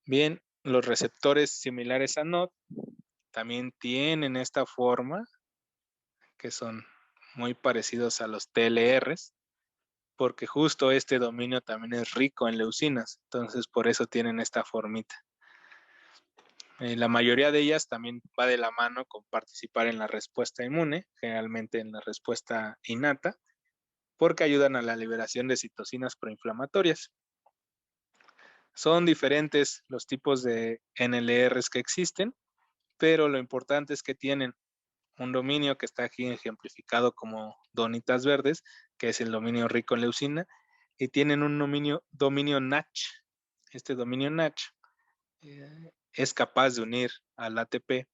Speaker 1: Bien, los receptores similares a NOD también tienen esta forma, que son muy parecidos a los TLRs, porque justo este dominio también es rico en leucinas, entonces por eso tienen esta formita. La mayoría de ellas también va de la mano con participar en la respuesta inmune, generalmente en la respuesta innata, porque ayudan a la liberación de citocinas proinflamatorias. Son diferentes los tipos de NLRs que existen, pero lo importante es que tienen un dominio que está aquí ejemplificado como donitas verdes, que es el dominio rico en leucina, y tienen un dominio NACH. Este dominio NACH es capaz de unir al ATP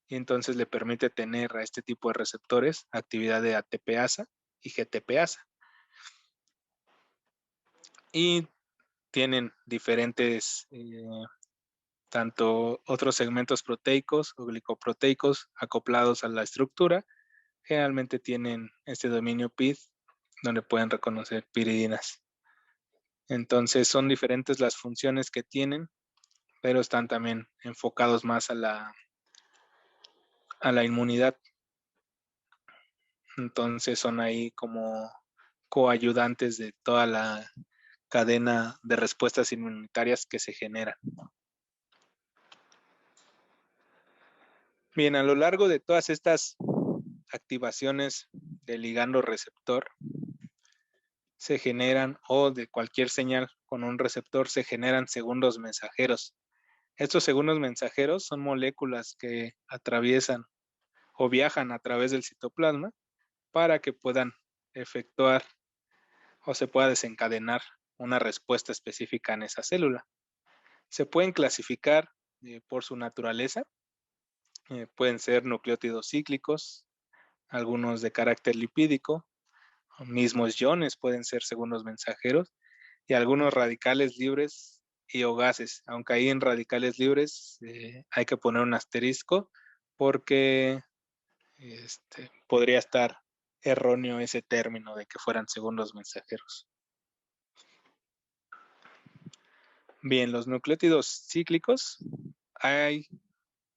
Speaker 1: y entonces le permite tener a este tipo de receptores actividad de ATPasa y GTPasa. Y tienen diferentes, tanto otros segmentos proteicos o glicoproteicos acoplados a la estructura. Generalmente tienen este dominio PID, donde pueden reconocer piridinas. Entonces son diferentes las funciones que tienen, pero están también enfocados más a la inmunidad. Entonces son ahí como coayudantes de toda la cadena de respuestas inmunitarias que se generan. Bien, a lo largo de todas estas activaciones del ligando receptor, se generan, o de cualquier señal con un receptor, se generan segundos mensajeros. Estos segundos mensajeros son moléculas que atraviesan o viajan a través del citoplasma para que puedan efectuar o se pueda desencadenar una respuesta específica en esa célula. Se pueden clasificar por su naturaleza. Pueden ser nucleótidos cíclicos, algunos de carácter lipídico, mismos iones pueden ser segundos mensajeros, y algunos radicales libres y o gases, aunque ahí en radicales libres hay que poner un asterisco porque podría estar erróneo ese término de que fueran segundos mensajeros. Bien, los nucleótidos cíclicos, hay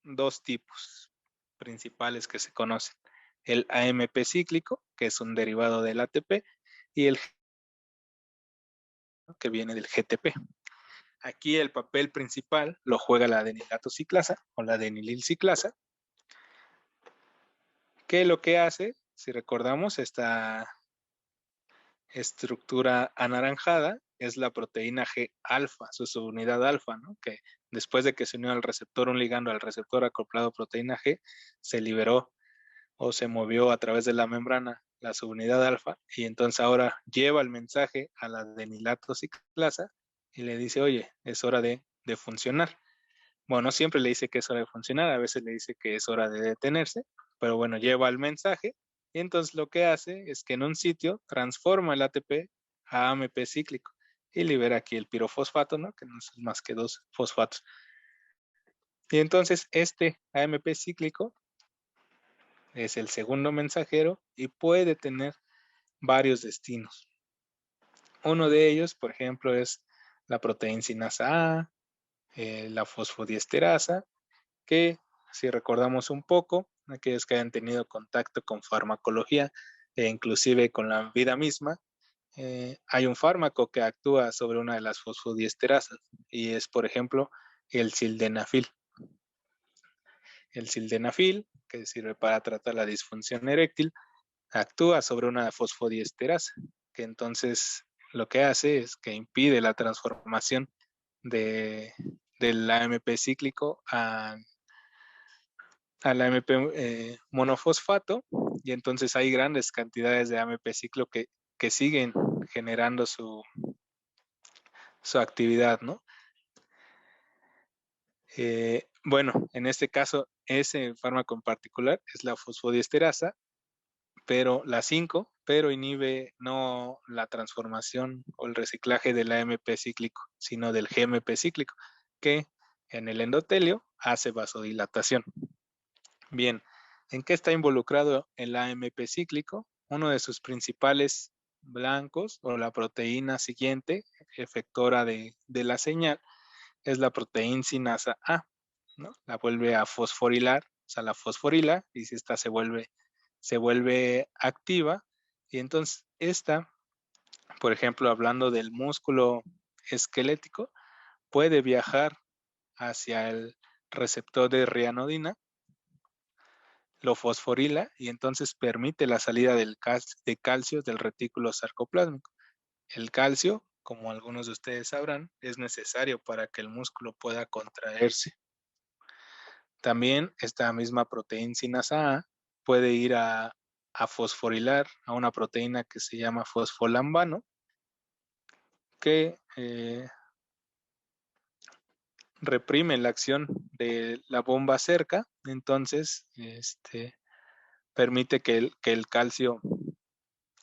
Speaker 1: dos tipos principales que se conocen. El AMP cíclico, que es un derivado del ATP, y el que viene del GTP. Aquí el papel principal lo juega la adenilato ciclasa o la adenilil ciclasa, que lo que hace, si recordamos, esta estructura anaranjada es la proteína G alfa, su subunidad alfa, ¿no? Que después de que se unió al receptor, un ligando al receptor acoplado proteína G, se liberó o se movió a través de la membrana la subunidad alfa, y entonces ahora lleva el mensaje a la adenilato ciclasa y le dice, oye, es hora de funcionar. Bueno, no siempre le dice que es hora de funcionar, a veces le dice que es hora de detenerse, pero bueno, lleva el mensaje y entonces lo que hace es que en un sitio transforma el ATP a AMP cíclico y libera aquí el pirofosfato, ¿no? Que no son más que dos fosfatos. Y entonces este AMP cíclico es el segundo mensajero y puede tener varios destinos. Uno de ellos, por ejemplo, es la proteína sinasa A, la fosfodiesterasa, que si recordamos un poco, aquellos que hayan tenido contacto con farmacología e inclusive con la vida misma, hay un fármaco que actúa sobre una de las fosfodiesterasas y es, por ejemplo, el sildenafil. El sildenafil, que sirve para tratar la disfunción eréctil, actúa sobre una fosfodiesterasa, que entonces lo que hace es que impide la transformación del AMP cíclico al AMP monofosfato, y entonces hay grandes cantidades de AMP ciclo que siguen generando su actividad, ¿no? Bueno, en este caso, ese fármaco en particular es la fosfodiesterasa, pero la 5, pero inhibe no la transformación o el reciclaje del AMP cíclico, sino del GMP cíclico, que en el endotelio hace vasodilatación. Bien, ¿en qué está involucrado el AMP cíclico? Uno de sus principales blancos o la proteína siguiente, efectora de la señal, es la proteína sinasa A, ¿no? La vuelve a fosforilar, o sea, la fosforila, y si esta se vuelve activa, y entonces esta, por ejemplo, hablando del músculo esquelético, puede viajar hacia el receptor de rianodina, lo fosforila y entonces permite la salida de calcio del retículo sarcoplásmico. El calcio, como algunos de ustedes sabrán, es necesario para que el músculo pueda contraerse. También esta misma proteína sinasa A puede ir a fosforilar a una proteína que se llama fosfolambano, que reprime la acción de la bomba cerca, entonces permite que el calcio,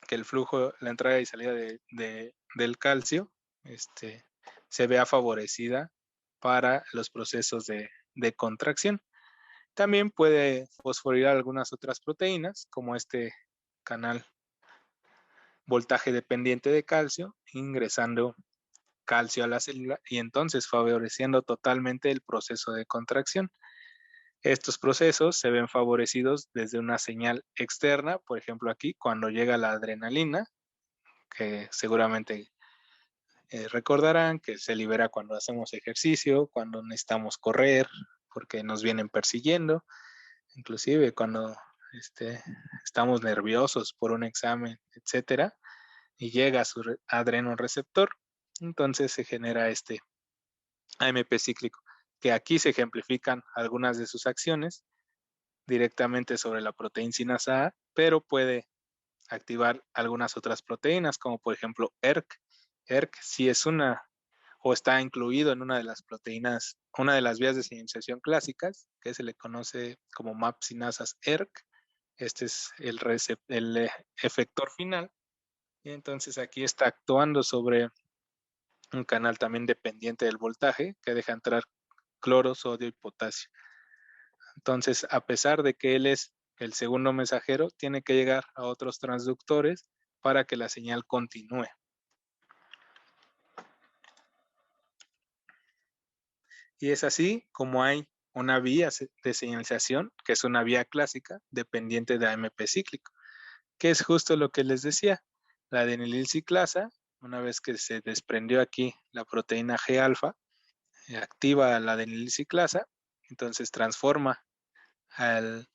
Speaker 1: que el flujo, la entrada y salida del calcio se vea favorecida para los procesos de contracción. También puede fosforilar algunas otras proteínas, como este canal voltaje dependiente de calcio, ingresando calcio a la célula y entonces favoreciendo totalmente el proceso de contracción. Estos procesos se ven favorecidos desde una señal externa, por ejemplo aquí, cuando llega la adrenalina, que seguramente recordarán que se libera cuando hacemos ejercicio, cuando necesitamos correr, porque nos vienen persiguiendo, inclusive cuando estamos nerviosos por un examen, etcétera, y llega a su adrenoreceptor, entonces se genera este AMP cíclico, que aquí se ejemplifican algunas de sus acciones directamente sobre la proteína sinasa A, pero puede activar algunas otras proteínas, como por ejemplo ERK. ERK sí es una o está incluido en una de las proteínas, una de las vías de señalización clásicas, que se le conoce como MAP sinasas ERK. Este es el efector final. Y entonces aquí está actuando sobre un canal también dependiente del voltaje que deja entrar cloro, sodio y potasio. Entonces, a pesar de que él es el segundo mensajero, tiene que llegar a otros transductores para que la señal continúe. Y es así como hay una vía de señalización, que es una vía clásica, dependiente de AMP cíclico, que es justo lo que les decía. La adenililciclasa, una vez que se desprendió aquí la proteína G-alfa, activa la adenililciclasa, entonces transforma al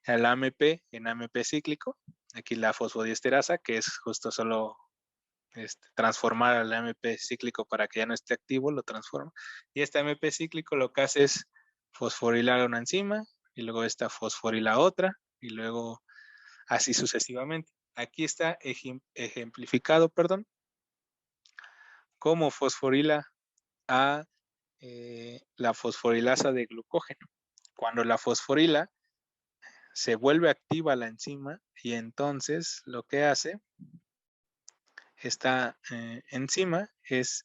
Speaker 1: AMP en AMP cíclico. Aquí la fosfodiesterasa, que es justo solo transformar al AMP cíclico para que ya no esté activo, lo transforma. Y este AMP cíclico lo que hace es fosforilar una enzima, y luego esta fosforila otra, y luego así sucesivamente. Aquí está ejemplificado, cómo fosforila a la fosforilasa de glucógeno. Cuando la fosforila se vuelve activa la enzima y entonces lo que hace esta enzima es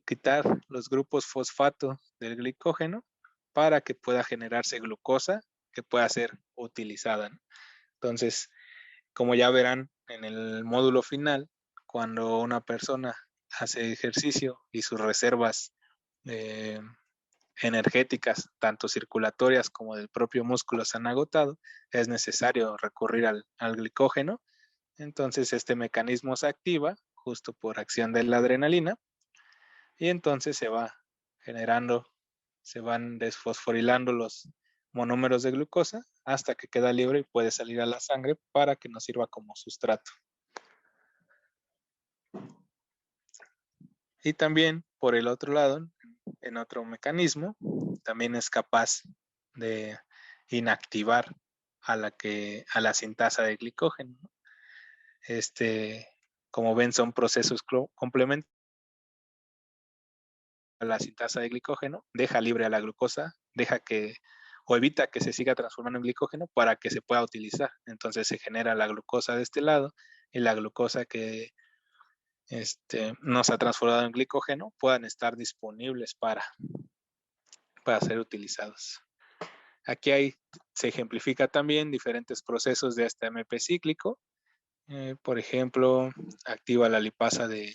Speaker 1: quitar los grupos fosfato del glicógeno para que pueda generarse glucosa que pueda ser utilizada, ¿no? Entonces, como ya verán en el módulo final, cuando una persona hace ejercicio y sus reservas eh, energéticas, tanto circulatorias como del propio músculo, se han agotado, es necesario recurrir al glicógeno. Entonces este mecanismo se activa justo por acción de la adrenalina y entonces se va generando, se van desfosforilando los monómeros de glucosa hasta que queda libre y puede salir a la sangre para que nos sirva como sustrato. Y también por el otro lado, en otro mecanismo, también es capaz de inactivar a la sintasa de glicógeno. Como ven, son procesos complementarios. La sintasa de glicógeno deja libre a la glucosa, o evita que se siga transformando en glicógeno para que se pueda utilizar. Entonces se genera la glucosa de este lado y la glucosa que no se ha transformado en glicógeno puedan estar disponibles para ser utilizados. Aquí se ejemplifica también diferentes procesos de este AMP cíclico. Por ejemplo, activa la lipasa de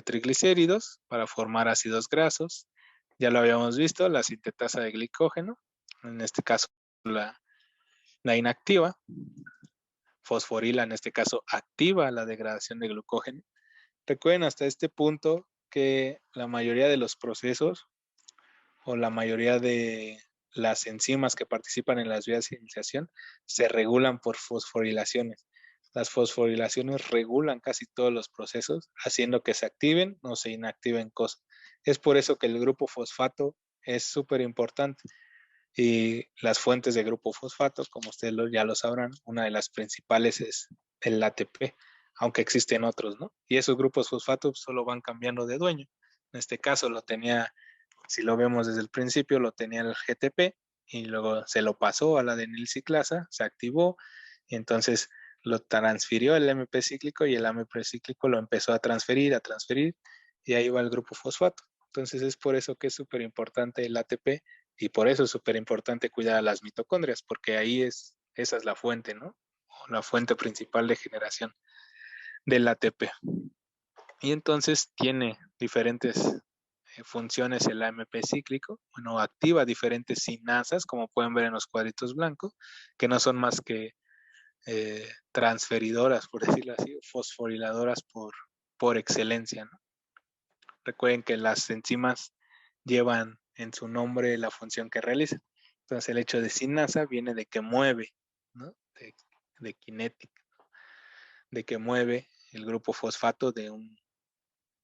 Speaker 1: triglicéridos para formar ácidos grasos. Ya lo habíamos visto, la sintetasa de glicógeno, en este caso la inactiva. Fosforila, en este caso, activa la degradación de glucógeno. Recuerden hasta este punto que la mayoría de los procesos o la mayoría de las enzimas que participan en las vías de iniciación se regulan por fosforilaciones. Las fosforilaciones regulan casi todos los procesos, haciendo que se activen o se inactiven cosas. Es por eso que el grupo fosfato es súper importante. Y las fuentes de grupo fosfato, como ustedes ya lo sabrán, una de las principales es el ATP, aunque existen otros, ¿no? Y esos grupos fosfatos solo van cambiando de dueño. En este caso lo tenía, si lo vemos desde el principio, lo tenía el GTP, y luego se lo pasó a la adenilciclasa, se activó y entonces lo transfirió el AMP cíclico y el AMP cíclico lo empezó a transferir y ahí va el grupo fosfato. Entonces es por eso que es súper importante el ATP y por eso es súper importante cuidar a las mitocondrias, porque ahí esa es la fuente, ¿no? La fuente principal de generación del ATP. Y entonces tiene diferentes funciones el AMP cíclico, bueno, activa diferentes sinasas, como pueden ver en los cuadritos blancos, que no son más que transferidoras, por decirlo así, fosforiladoras por excelencia, ¿no? Recuerden que las enzimas llevan en su nombre la función que realizan. Entonces el hecho de sinasa viene de que mueve, ¿no? De kinética, de que mueve el grupo fosfato de un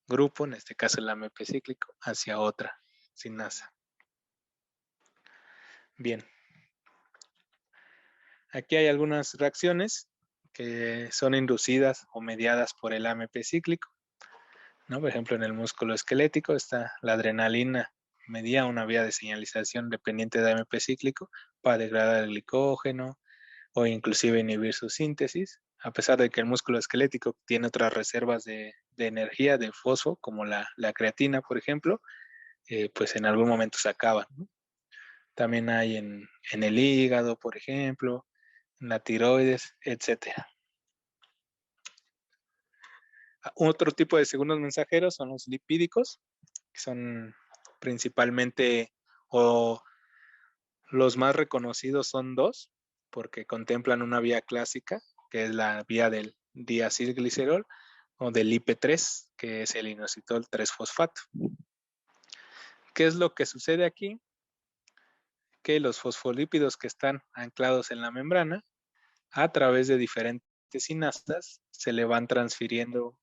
Speaker 1: grupo, en este caso el AMP cíclico, hacia otra sinasa. Bien. Aquí hay algunas reacciones que son inducidas o mediadas por el AMP cíclico, ¿no? Por ejemplo, en el músculo esquelético está la adrenalina, media una vía de señalización dependiente de AMP cíclico para degradar el glicógeno o inclusive inhibir su síntesis, a pesar de que el músculo esquelético tiene otras reservas de energía, de fosfo, como la creatina, por ejemplo, pues en algún momento se acaban, ¿no? También hay en el hígado, por ejemplo, en la tiroides, etcétera. Otro tipo de segundos mensajeros son los lipídicos, que son principalmente, o los más reconocidos son dos, porque contemplan una vía clásica, que es la vía del diacilglicerol, o del IP3, que es el inositol 3-fosfato. ¿Qué es lo que sucede aquí? Que los fosfolípidos que están anclados en la membrana, a través de diferentes sinasas, se le van transfiriendo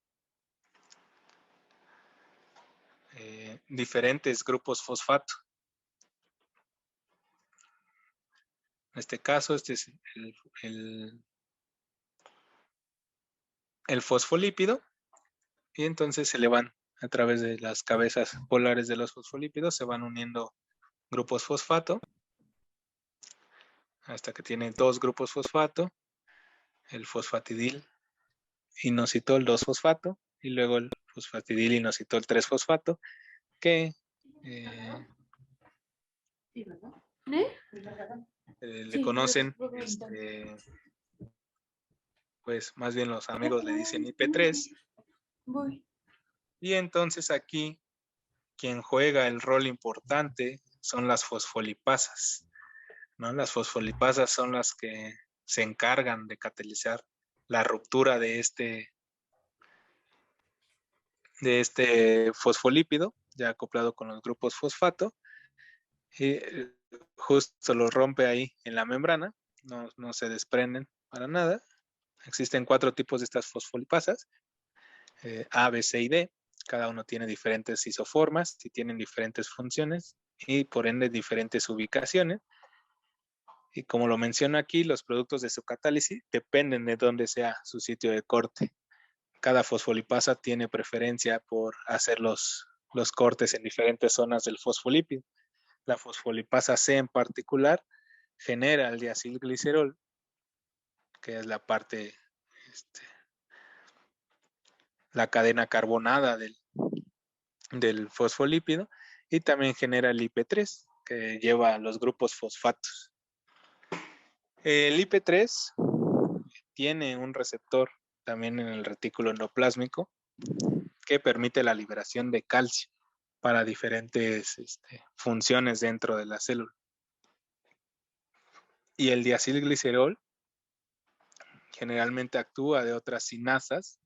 Speaker 1: diferentes grupos fosfato. En este caso, este es el fosfolípido, y entonces se le van a través de las cabezas polares de los fosfolípidos, se van uniendo grupos fosfato, hasta que tiene dos grupos fosfato, el fosfatidil inositol 2-fosfato, y luego el fosfatidil inositol 3-fosfato, que le conocen, pues más bien los amigos le dicen IP3. Y entonces aquí quien juega el rol importante son las fosfolipasas, ¿no? Las fosfolipasas son las que se encargan de catalizar la ruptura de este fosfolípido, ya acoplado con los grupos fosfato, y justo lo rompe ahí en la membrana, no se desprenden para nada. Existen 4 tipos de estas fosfolipasas, A, B, C y D. Cada uno tiene diferentes isoformas y tienen diferentes funciones y por ende diferentes ubicaciones. Y como lo menciono aquí, los productos de su catálisis dependen de dónde sea su sitio de corte. Cada fosfolipasa tiene preferencia por hacer los cortes en diferentes zonas del fosfolípido. La fosfolipasa C en particular genera el diacilglicerol, que es la parte, la cadena carbonada del fosfolípido, y también genera el IP3, que lleva los grupos fosfatos. El IP3 tiene un receptor también en el retículo endoplásmico que permite la liberación de calcio para diferentes funciones dentro de la célula. Y el diacilglicerol generalmente actúa de otras sinasas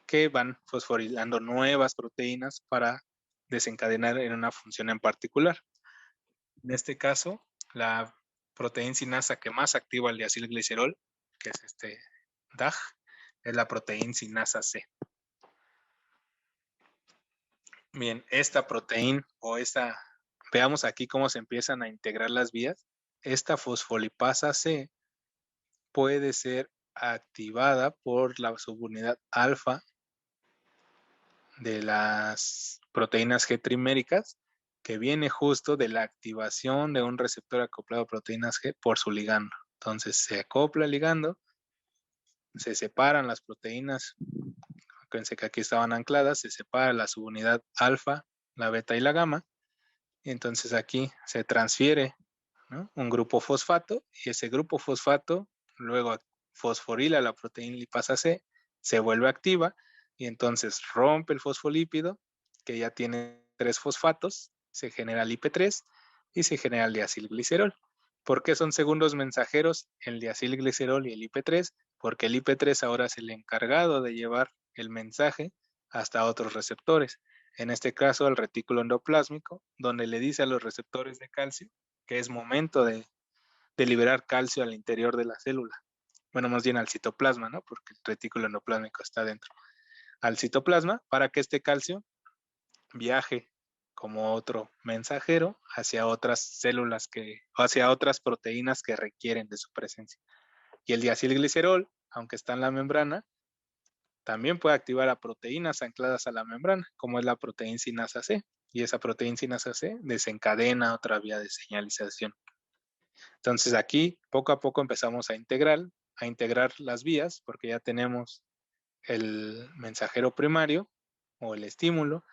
Speaker 1: que van fosforilando nuevas proteínas para desencadenar en una función en particular. En este caso, la proteína sinasa que más activa el diacilglicerol, que es DAG, es la proteína sinasa C. Bien, esta proteína veamos aquí cómo se empiezan a integrar las vías. Esta fosfolipasa C puede ser activada por la subunidad alfa de las proteínas G triméricas que viene justo de la activación de un receptor acoplado a proteínas G por su ligando. Entonces se acopla el ligando, se separan las proteínas, fíjense que aquí estaban ancladas, se separa la subunidad alfa, la beta y la gamma, y entonces aquí se transfiere, ¿no?, un grupo fosfato, y ese grupo fosfato luego fosforila la proteína lipasa C, se vuelve activa, y entonces rompe el fosfolípido, que ya tiene 3 fosfatos, se genera el IP3 y se genera el diacilglicerol. ¿Por qué son segundos mensajeros el diacilglicerol y el IP3? Porque el IP3 ahora es el encargado de llevar el mensaje hasta otros receptores. En este caso, al retículo endoplásmico, donde le dice a los receptores de calcio que es momento de liberar calcio al interior de la célula. Bueno, más bien al citoplasma, ¿no? Porque el retículo endoplásmico está dentro. Al citoplasma para que este calcio viaje como otro mensajero hacia otras células hacia otras proteínas que requieren de su presencia. Y el diacilglicerol, aunque está en la membrana, también puede activar a proteínas ancladas a la membrana, como es la proteína sinasa C. Y esa proteína sinasa C desencadena otra vía de señalización. Entonces aquí poco a poco empezamos a integrar las vías, porque ya tenemos el mensajero primario o el estímulo,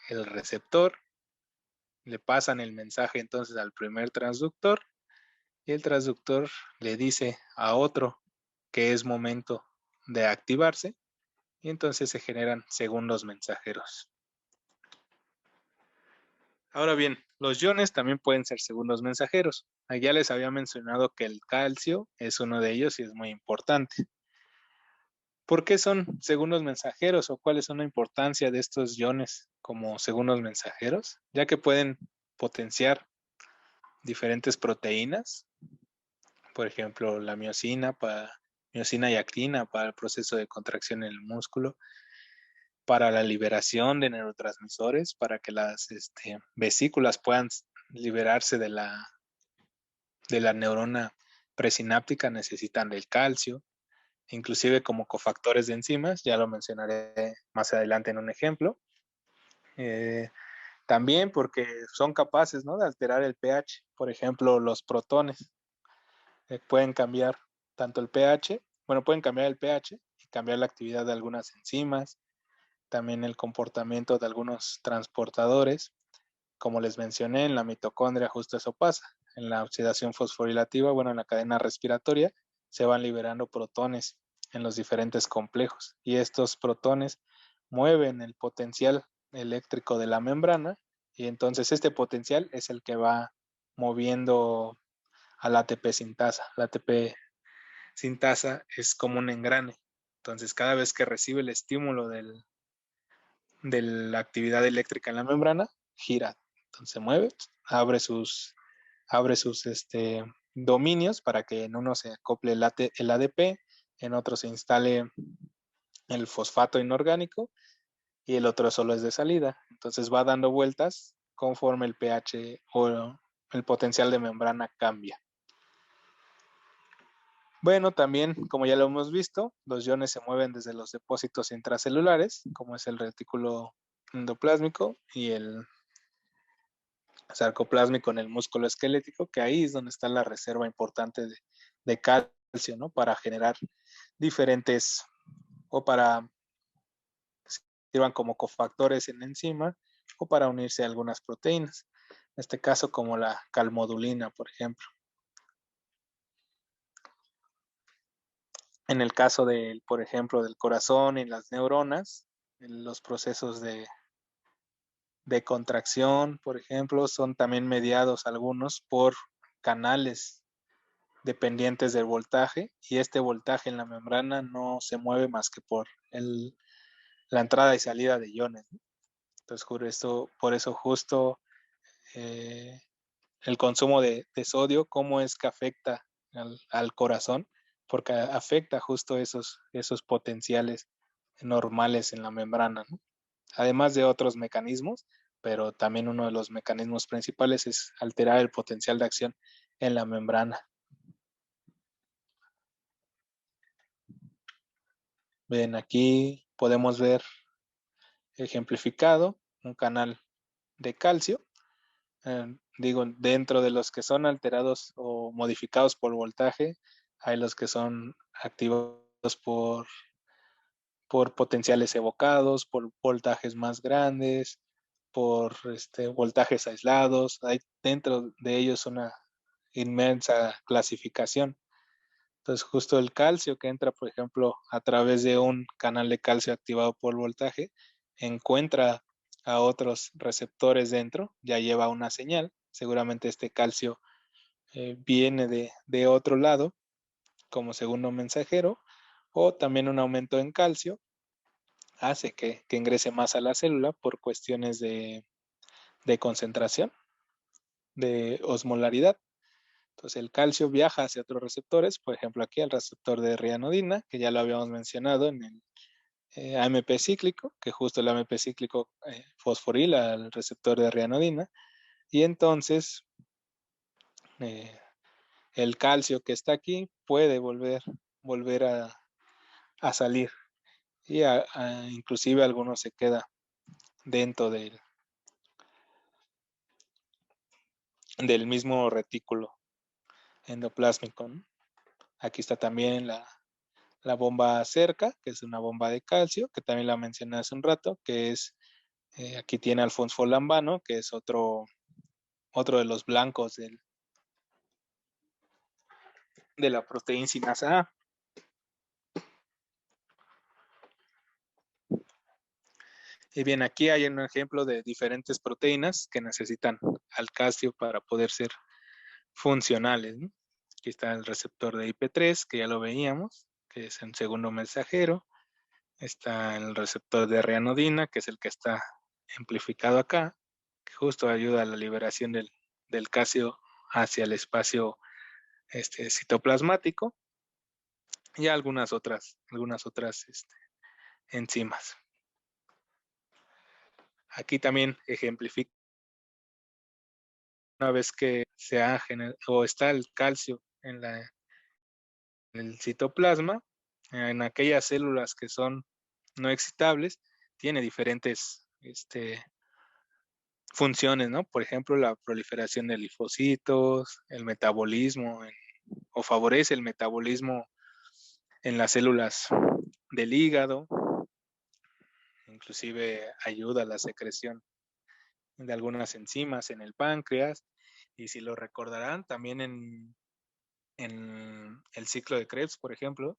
Speaker 1: el receptor, le pasan el mensaje entonces al primer transductor y el transductor le dice a otro que es momento de activarse y entonces se generan segundos mensajeros. Ahora bien, los iones también pueden ser segundos mensajeros. Ya les había mencionado que el calcio es uno de ellos y es muy importante. ¿Por qué son segundos mensajeros o cuál es la importancia de estos iones como segundos mensajeros? Ya que pueden potenciar diferentes proteínas, por ejemplo, la miosina y actina para el proceso de contracción en el músculo, para la liberación de neurotransmisores, para que las vesículas puedan liberarse de la neurona presináptica, necesitan del calcio, inclusive como cofactores de enzimas, ya lo mencionaré más adelante en un ejemplo. También porque son capaces, ¿no?, de alterar el pH, por ejemplo, los protones pueden cambiar tanto el pH, bueno, pueden cambiar el pH y cambiar la actividad de algunas enzimas, también el comportamiento de algunos transportadores. Como les mencioné, en la mitocondria justo eso pasa. En la oxidación fosforilativa, bueno, en la cadena respiratoria, se van liberando protones en los diferentes complejos y estos protones mueven el potencial eléctrico de la membrana y entonces este potencial es el que va moviendo al ATP sintasa. La ATP sintasa es como un engrane. Entonces, cada vez que recibe el estímulo de la actividad eléctrica en la membrana, gira. Entonces se mueve, abre sus dominios para que en uno se acople el ADP, en otro se instale el fosfato inorgánico y el otro solo es de salida. Entonces va dando vueltas conforme el pH o el potencial de membrana cambia. Bueno, también, como ya lo hemos visto, los iones se mueven desde los depósitos intracelulares, como es el retículo endoplásmico y el sarcoplásmico en el músculo esquelético, que ahí es donde está la reserva importante de calcio, ¿no? Para generar diferentes, o para sirvan como cofactores en enzima, o para unirse a algunas proteínas. En este caso, como la calmodulina, por ejemplo. En el caso por ejemplo, del corazón y las neuronas, en los procesos de contracción, por ejemplo, son también mediados algunos por canales dependientes del voltaje y este voltaje en la membrana no se mueve más que por la entrada y salida de iones. Entonces, por eso justo el consumo de sodio, cómo es que afecta al corazón, porque afecta justo esos potenciales normales en la membrana, ¿no? Además de otros mecanismos, pero también uno de los mecanismos principales es alterar el potencial de acción en la membrana. Bien, aquí podemos ver ejemplificado un canal de calcio digo, dentro de los que son alterados o modificados por voltaje, hay los que son activados por potenciales evocados, por voltajes más grandes, por voltajes aislados. Hay dentro de ellos una inmensa clasificación. Entonces, justo el calcio que entra, por ejemplo, a través de un canal de calcio activado por voltaje, encuentra a otros receptores dentro, ya lleva una señal. Seguramente este calcio viene de otro lado como segundo mensajero, o también un aumento en calcio hace que ingrese más a la célula por cuestiones de concentración, de osmolaridad. Entonces el calcio viaja hacia otros receptores, por ejemplo aquí el receptor de rianodina, que ya lo habíamos mencionado en el AMP cíclico, que justo el AMP cíclico fosforila al receptor de rianodina, y entonces el calcio que está aquí puede volver a salir, y inclusive algunos se queda dentro del mismo retículo endoplásmico, ¿no? Aquí está también la bomba cerca, que es una bomba de calcio, que también la mencioné hace un rato, que es, aquí tiene al fosfolambano, que es otro de los blancos de la proteína sinasa A. Y bien, aquí hay un ejemplo de diferentes proteínas que necesitan al calcio para poder ser funcionales, ¿no? Aquí está el receptor de IP3, que ya lo veíamos, que es el segundo mensajero. Está el receptor de rianodina, que es el que está amplificado acá, que justo ayuda a la liberación del calcio hacia el espacio citoplasmático, y algunas otras enzimas. Aquí también ejemplifica una vez que se ha generado o está el calcio en el citoplasma, en aquellas células que son no excitables, tiene diferentes funciones, ¿no? Por ejemplo, la proliferación de linfocitos, el metabolismo, o favorece el metabolismo en las células del hígado, inclusive ayuda a la secreción de algunas enzimas en el páncreas, y si lo recordarán, también en el ciclo de Krebs, por ejemplo,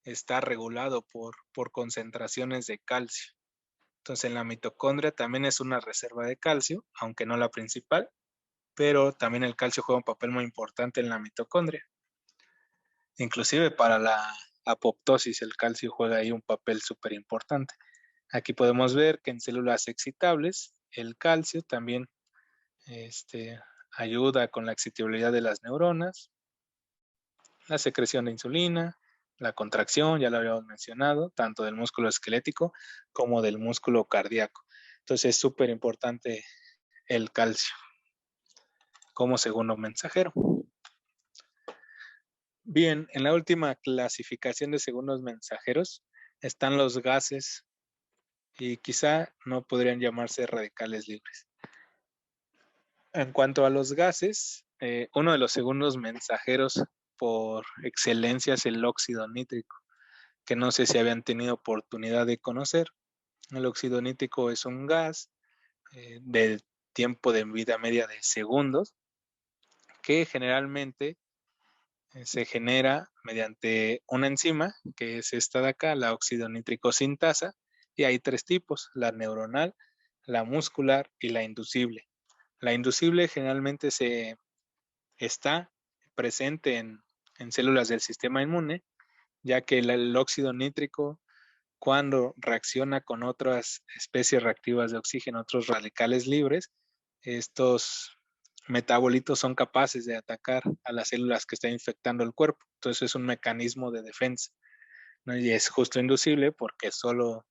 Speaker 1: está regulado por concentraciones de calcio. Entonces, en la mitocondria también es una reserva de calcio, aunque no la principal, pero también el calcio juega un papel muy importante en la mitocondria. Inclusive para la apoptosis el calcio juega ahí un papel súper importante. Aquí podemos ver que en células excitables el calcio también ayuda con la excitabilidad de las neuronas, la secreción de insulina, la contracción, ya lo habíamos mencionado, tanto del músculo esquelético como del músculo cardíaco. Entonces es súper importante el calcio como segundo mensajero. Bien, en la última clasificación de segundos mensajeros están los gases, y quizá no podrían llamarse radicales libres. En cuanto a los gases, uno de los segundos mensajeros por excelencia es el óxido nítrico, que no sé si habían tenido oportunidad de conocer. El óxido nítrico es un gas de tiempo de vida media de segundos, que generalmente se genera mediante una enzima, que es esta de acá, la óxido nítrico sintasa, y hay tres tipos: la neuronal, la muscular y la inducible. La inducible generalmente está presente en células del sistema inmune, ya que el óxido nítrico, cuando reacciona con otras especies reactivas de oxígeno, otros radicales libres, estos metabolitos son capaces de atacar a las células que están infectando el cuerpo. Entonces es un mecanismo de defensa, ¿no? Y es justo inducible porque solo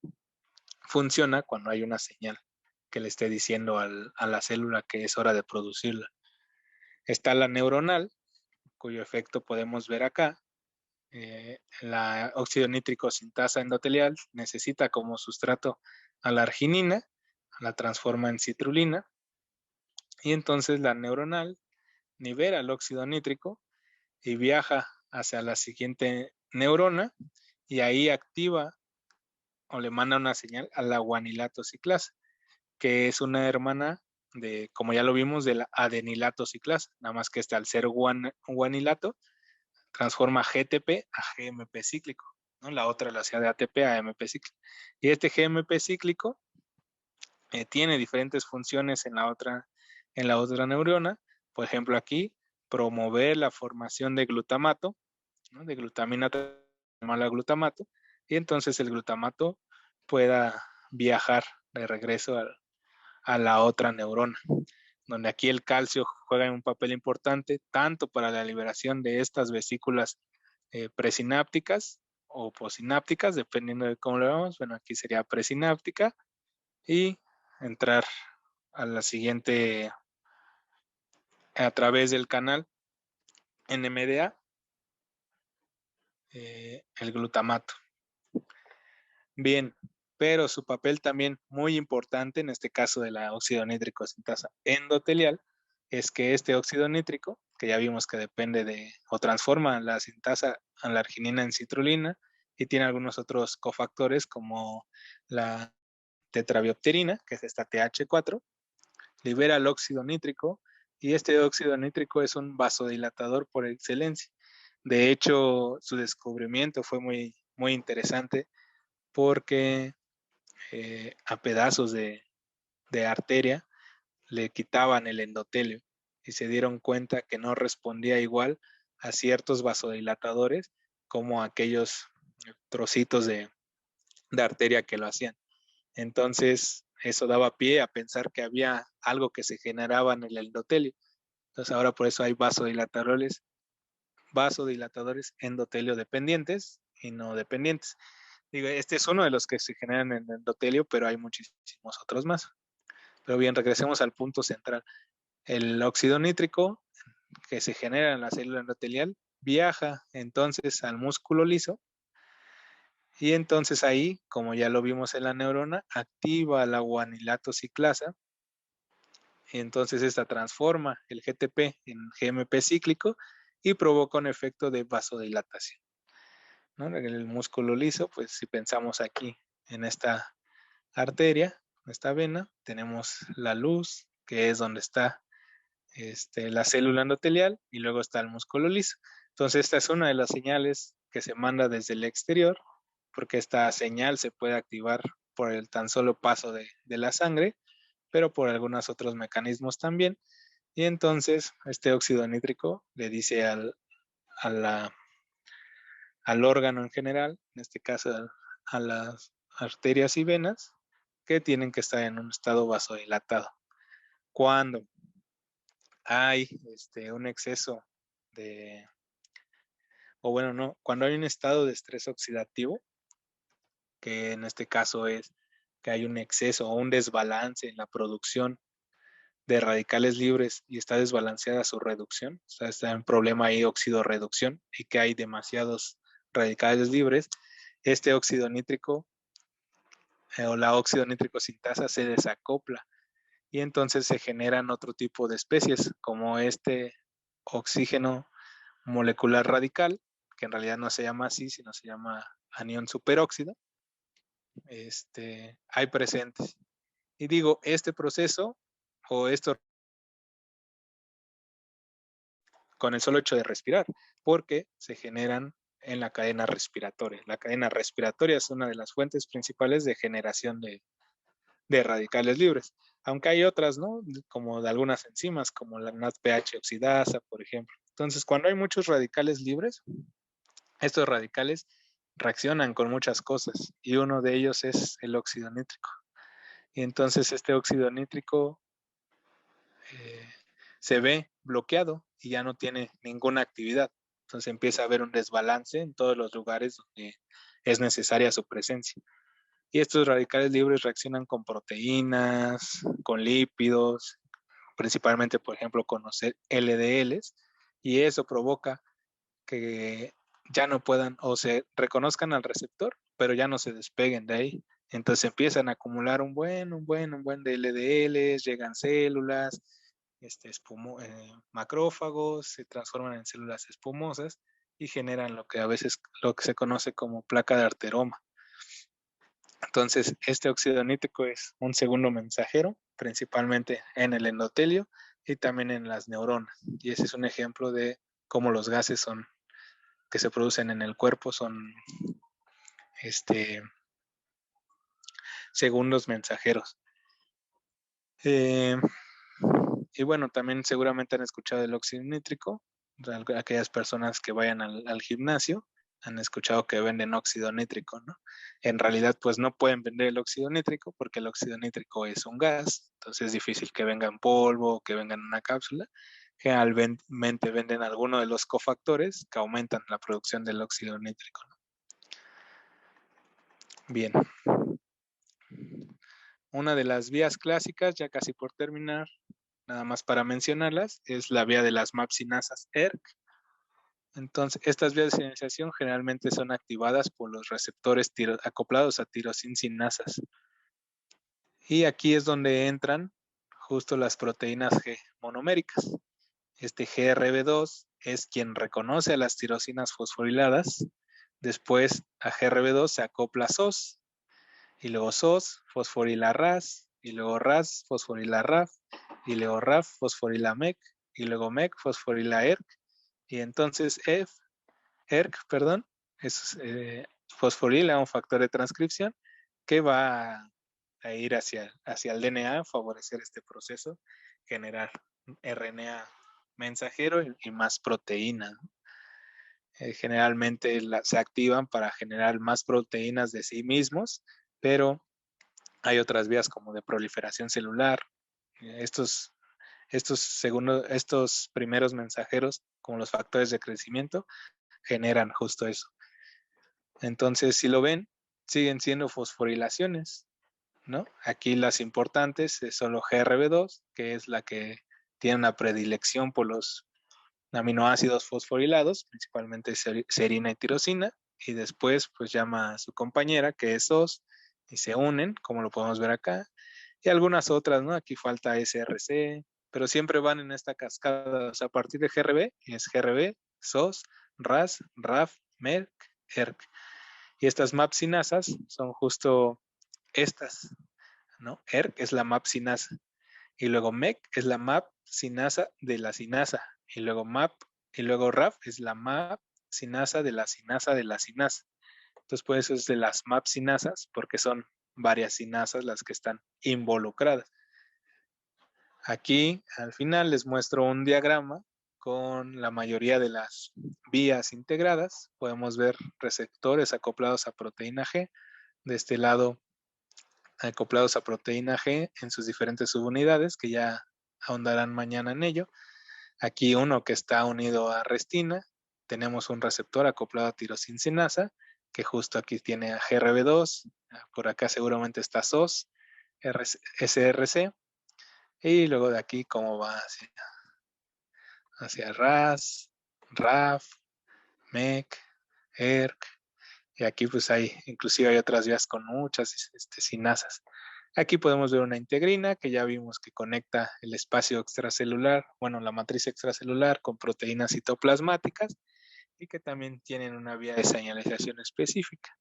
Speaker 1: funciona cuando hay una señal que le esté diciendo a la célula que es hora de producirla. Está la neuronal, cuyo efecto podemos ver acá. La óxido nítrico sintasa endotelial necesita como sustrato a la arginina, la transforma en citrulina, Y entonces la neuronal libera el óxido nítrico y viaja hacia la siguiente neurona y ahí activa o le manda una señal a la guanilato ciclasa, que es una hermana de, como ya lo vimos, de la adenilato ciclasa, nada más que al ser guanilato, transforma GTP a GMP cíclico, ¿no? La otra la hacía de ATP a AMP cíclico. Y este GMP cíclico tiene diferentes funciones en la otra neurona. Por ejemplo, aquí, promover la formación de glutamato, ¿no? De glutamina a glutamato, y entonces el glutamato pueda viajar de regreso a la otra neurona, donde aquí el calcio juega un papel importante tanto para la liberación de estas vesículas presinápticas o posinápticas, dependiendo de cómo lo veamos. Bueno, aquí sería presináptica y entrar a la siguiente a través del canal NMDA, el glutamato. Bien, pero su papel también muy importante en este caso de la óxido nítrico sintasa endotelial es que este óxido nítrico, que ya vimos que depende de o transforma la sintasa a la arginina en citrulina y tiene algunos otros cofactores como la tetrabiopterina, que es esta TH4, libera el óxido nítrico y este óxido nítrico es un vasodilatador por excelencia. De hecho, su descubrimiento fue muy interesante porque a pedazos de arteria le quitaban el endotelio y se dieron cuenta que no respondía igual a ciertos vasodilatadores como aquellos trocitos de arteria que lo hacían. Entonces, eso daba pie a pensar que había algo que se generaba en el endotelio. Entonces, ahora por eso hay vasodilatadores endotelio dependientes y no dependientes. Digo, este es uno de los que se generan en el endotelio, pero hay muchísimos otros más. Pero bien, regresemos al punto central. El óxido nítrico que se genera en la célula endotelial viaja entonces al músculo liso y entonces ahí, como ya lo vimos en la neurona, activa la guanilato ciclasa y entonces esta transforma el GTP en GMP cíclico y provoca un efecto de vasodilatación, ¿no? En el músculo liso, pues si pensamos aquí en esta arteria, esta vena, tenemos la luz, que es donde está la célula endotelial, y luego está el músculo liso. Entonces, esta es una de las señales que se manda desde el exterior, porque esta señal se puede activar por el tan solo paso de la sangre, pero por algunos otros mecanismos también. Y entonces, este óxido nítrico le dice a la, al órgano en general, en este caso a las arterias y venas, que tienen que estar en un estado vasodilatado. Cuando hay un exceso de, o bueno, no, cuando hay un estado de estrés oxidativo, que en este caso es que hay un exceso o un desbalance en la producción de radicales libres y está desbalanceada su reducción, o sea, está en problema ahí oxidorreducción y que hay demasiados radicales libres, este óxido nítrico o la óxido nítrico sintasa se desacopla y entonces se generan otro tipo de especies como este oxígeno molecular radical, que en realidad no se llama así, sino se llama anión superóxido, hay presentes. Y digo, este proceso o esto con el solo hecho de respirar, porque se generan en la cadena respiratoria. La cadena respiratoria es una de las fuentes principales de generación de radicales libres, aunque hay otras, ¿no? Como de algunas enzimas, como la NADPH oxidasa, por ejemplo. Entonces, cuando hay muchos radicales libres, estos radicales reaccionan con muchas cosas y uno de ellos es el óxido nítrico. Y entonces este óxido nítrico eh, se ve bloqueado y ya no tiene ninguna actividad. Entonces empieza a haber un desbalance en todos los lugares donde es necesaria su presencia. Y estos radicales libres reaccionan con proteínas, con lípidos, principalmente, por ejemplo, con los LDLs, y eso provoca que ya no puedan o se reconozcan al receptor, pero ya no se despeguen de ahí. Entonces empiezan a acumular un buen de LDLs, llegan células macrófagos, se transforman en células espumosas y generan lo que a veces lo que se conoce como placa de arteroma. Entonces, este óxido nítrico es un segundo mensajero, principalmente en el endotelio y también en las neuronas. Y ese es un ejemplo de cómo los gases que se producen en el cuerpo son segundos mensajeros. Y bueno, también seguramente han escuchado el óxido nítrico. Aquellas personas que vayan al gimnasio han escuchado que venden óxido nítrico, ¿no? En realidad, pues no pueden vender el óxido nítrico porque el óxido nítrico es un gas, entonces es difícil que venga en polvo o que venga en una cápsula. Generalmente venden alguno de los cofactores que aumentan la producción del óxido nítrico, ¿no? Bien. Una de las vías clásicas, ya casi por terminar, nada más para mencionarlas, es la vía de las mapsinasas ERK. Entonces, estas vías de señalización generalmente son activadas por los receptores acoplados a tirosinasas. Y aquí es donde entran justo las proteínas G monoméricas. Este GRB2 es quien reconoce a las tirosinas fosforiladas. Después a GRB2 se acopla SOS. Y luego SOS fosforila RAS. Y luego RAS fosforila RAF. Y luego RAF fosforila MEC. Y luego MEC fosforila ERK. Y entonces ERK, es fosforila, un factor de transcripción que va a ir hacia el DNA, favorecer este proceso, generar RNA mensajero y más proteína, ¿no? Generalmente se activan para generar más proteínas de sí mismos, pero hay otras vías como de proliferación celular. Estos primeros mensajeros, como los factores de crecimiento, generan justo eso. Entonces, si lo ven, siguen siendo fosforilaciones, ¿no? Aquí las importantes es solo GRB2, que es la que tiene una predilección por los aminoácidos fosforilados, principalmente serina y tirosina, y después pues llama a su compañera, que es SOS, y se unen, como lo podemos ver acá, y algunas otras, ¿no? Aquí falta SRC, pero siempre van en esta cascada, o sea, a partir de GRB, es GRB, SOS, RAS, RAF, MERC, ERK. Y estas mapsinasas son justo estas, ¿no? ERK es la mapsinasa. Y luego MEC es la mapsinasa de la sinasa. Y luego y luego RAF es la mapsinasa de la sinasa de la sinasa. Entonces, por eso es de las mapsinasas, porque son varias sinasas las que están involucradas. Aquí, al final, les muestro un diagrama con la mayoría de las vías integradas. Podemos ver receptores acoplados a proteína G. De este lado, acoplados a proteína G en sus diferentes subunidades, que ya ahondarán mañana en ello. Aquí uno que está unido a restina. Tenemos un receptor acoplado a tirosinasa, que justo aquí tiene a GRB2. Por acá seguramente está SOS, SRC. Y luego de aquí cómo va hacia RAS, RAF, MEC, ERK. Y aquí pues inclusive hay otras vías con muchas sinasas. Aquí podemos ver una integrina que ya vimos que conecta el espacio extracelular, bueno, la matriz extracelular con proteínas citoplasmáticas y que también tienen una vía de señalización específica,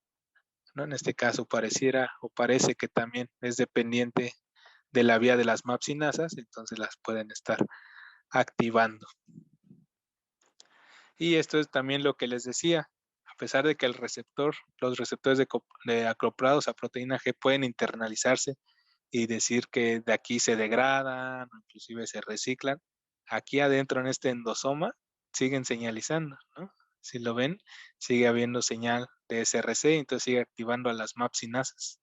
Speaker 1: ¿no? En este caso parece que también es dependiente de la vía de las mapsinasas, entonces las pueden estar activando. Y esto es también lo que les decía, a pesar de que los receptores de acoplados a proteína G pueden internalizarse y decir que de aquí se degradan, inclusive se reciclan, aquí adentro en este endosoma siguen señalizando, ¿no? Si lo ven, sigue habiendo señal de SRC, entonces sigue activando a las mapsinasas.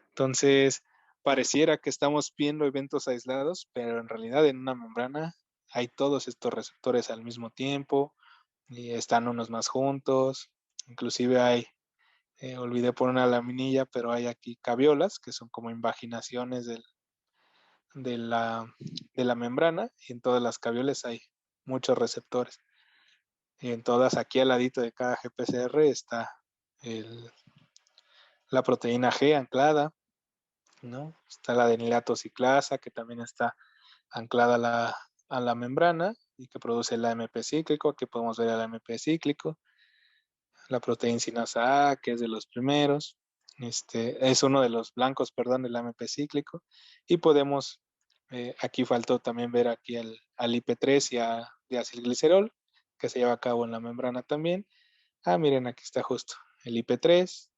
Speaker 1: Entonces, pareciera que estamos viendo eventos aislados, pero en realidad en una membrana hay todos estos receptores al mismo tiempo y están unos más juntos. Inclusive olvidé poner una laminilla, pero hay aquí caviolas, que son como invaginaciones de la membrana, y en todas las caviolas hay muchos receptores. Y en todas, aquí al ladito de cada GPCR está la proteína G anclada, ¿no? Está la adenilatociclasa, que también está anclada a la membrana y que produce el AMP cíclico. Aquí podemos ver el AMP cíclico, la proteína sinasa A, que es de los primeros. Es uno de los blancos, perdón, del AMP cíclico. Y podemos, aquí faltó también ver aquí al IP3 y a diacilglicerol, que se lleva a cabo en la membrana también. Miren, aquí está justo el IP3,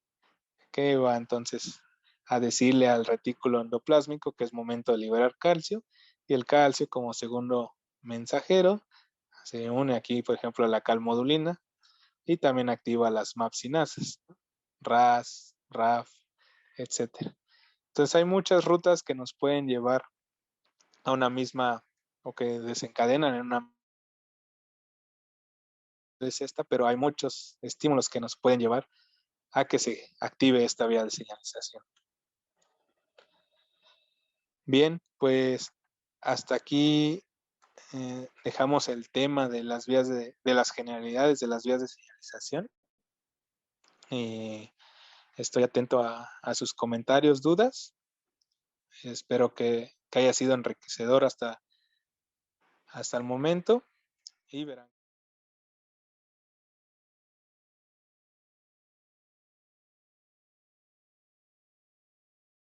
Speaker 1: que va entonces a decirle al retículo endoplásmico que es momento de liberar calcio, y el calcio como segundo mensajero se une aquí, por ejemplo, a la calmodulina y también activa las MAP-sinasas, RAS, RAF, etcétera. Entonces hay muchas rutas que nos pueden llevar a una misma o que desencadenan en una es esta, pero hay muchos estímulos que nos pueden llevar a que se active esta vía de señalización. Bien, pues hasta aquí dejamos el tema de las vías de las generalidades de las vías de señalización. Estoy atento a sus comentarios, dudas. Espero que haya sido enriquecedor hasta el momento y verán.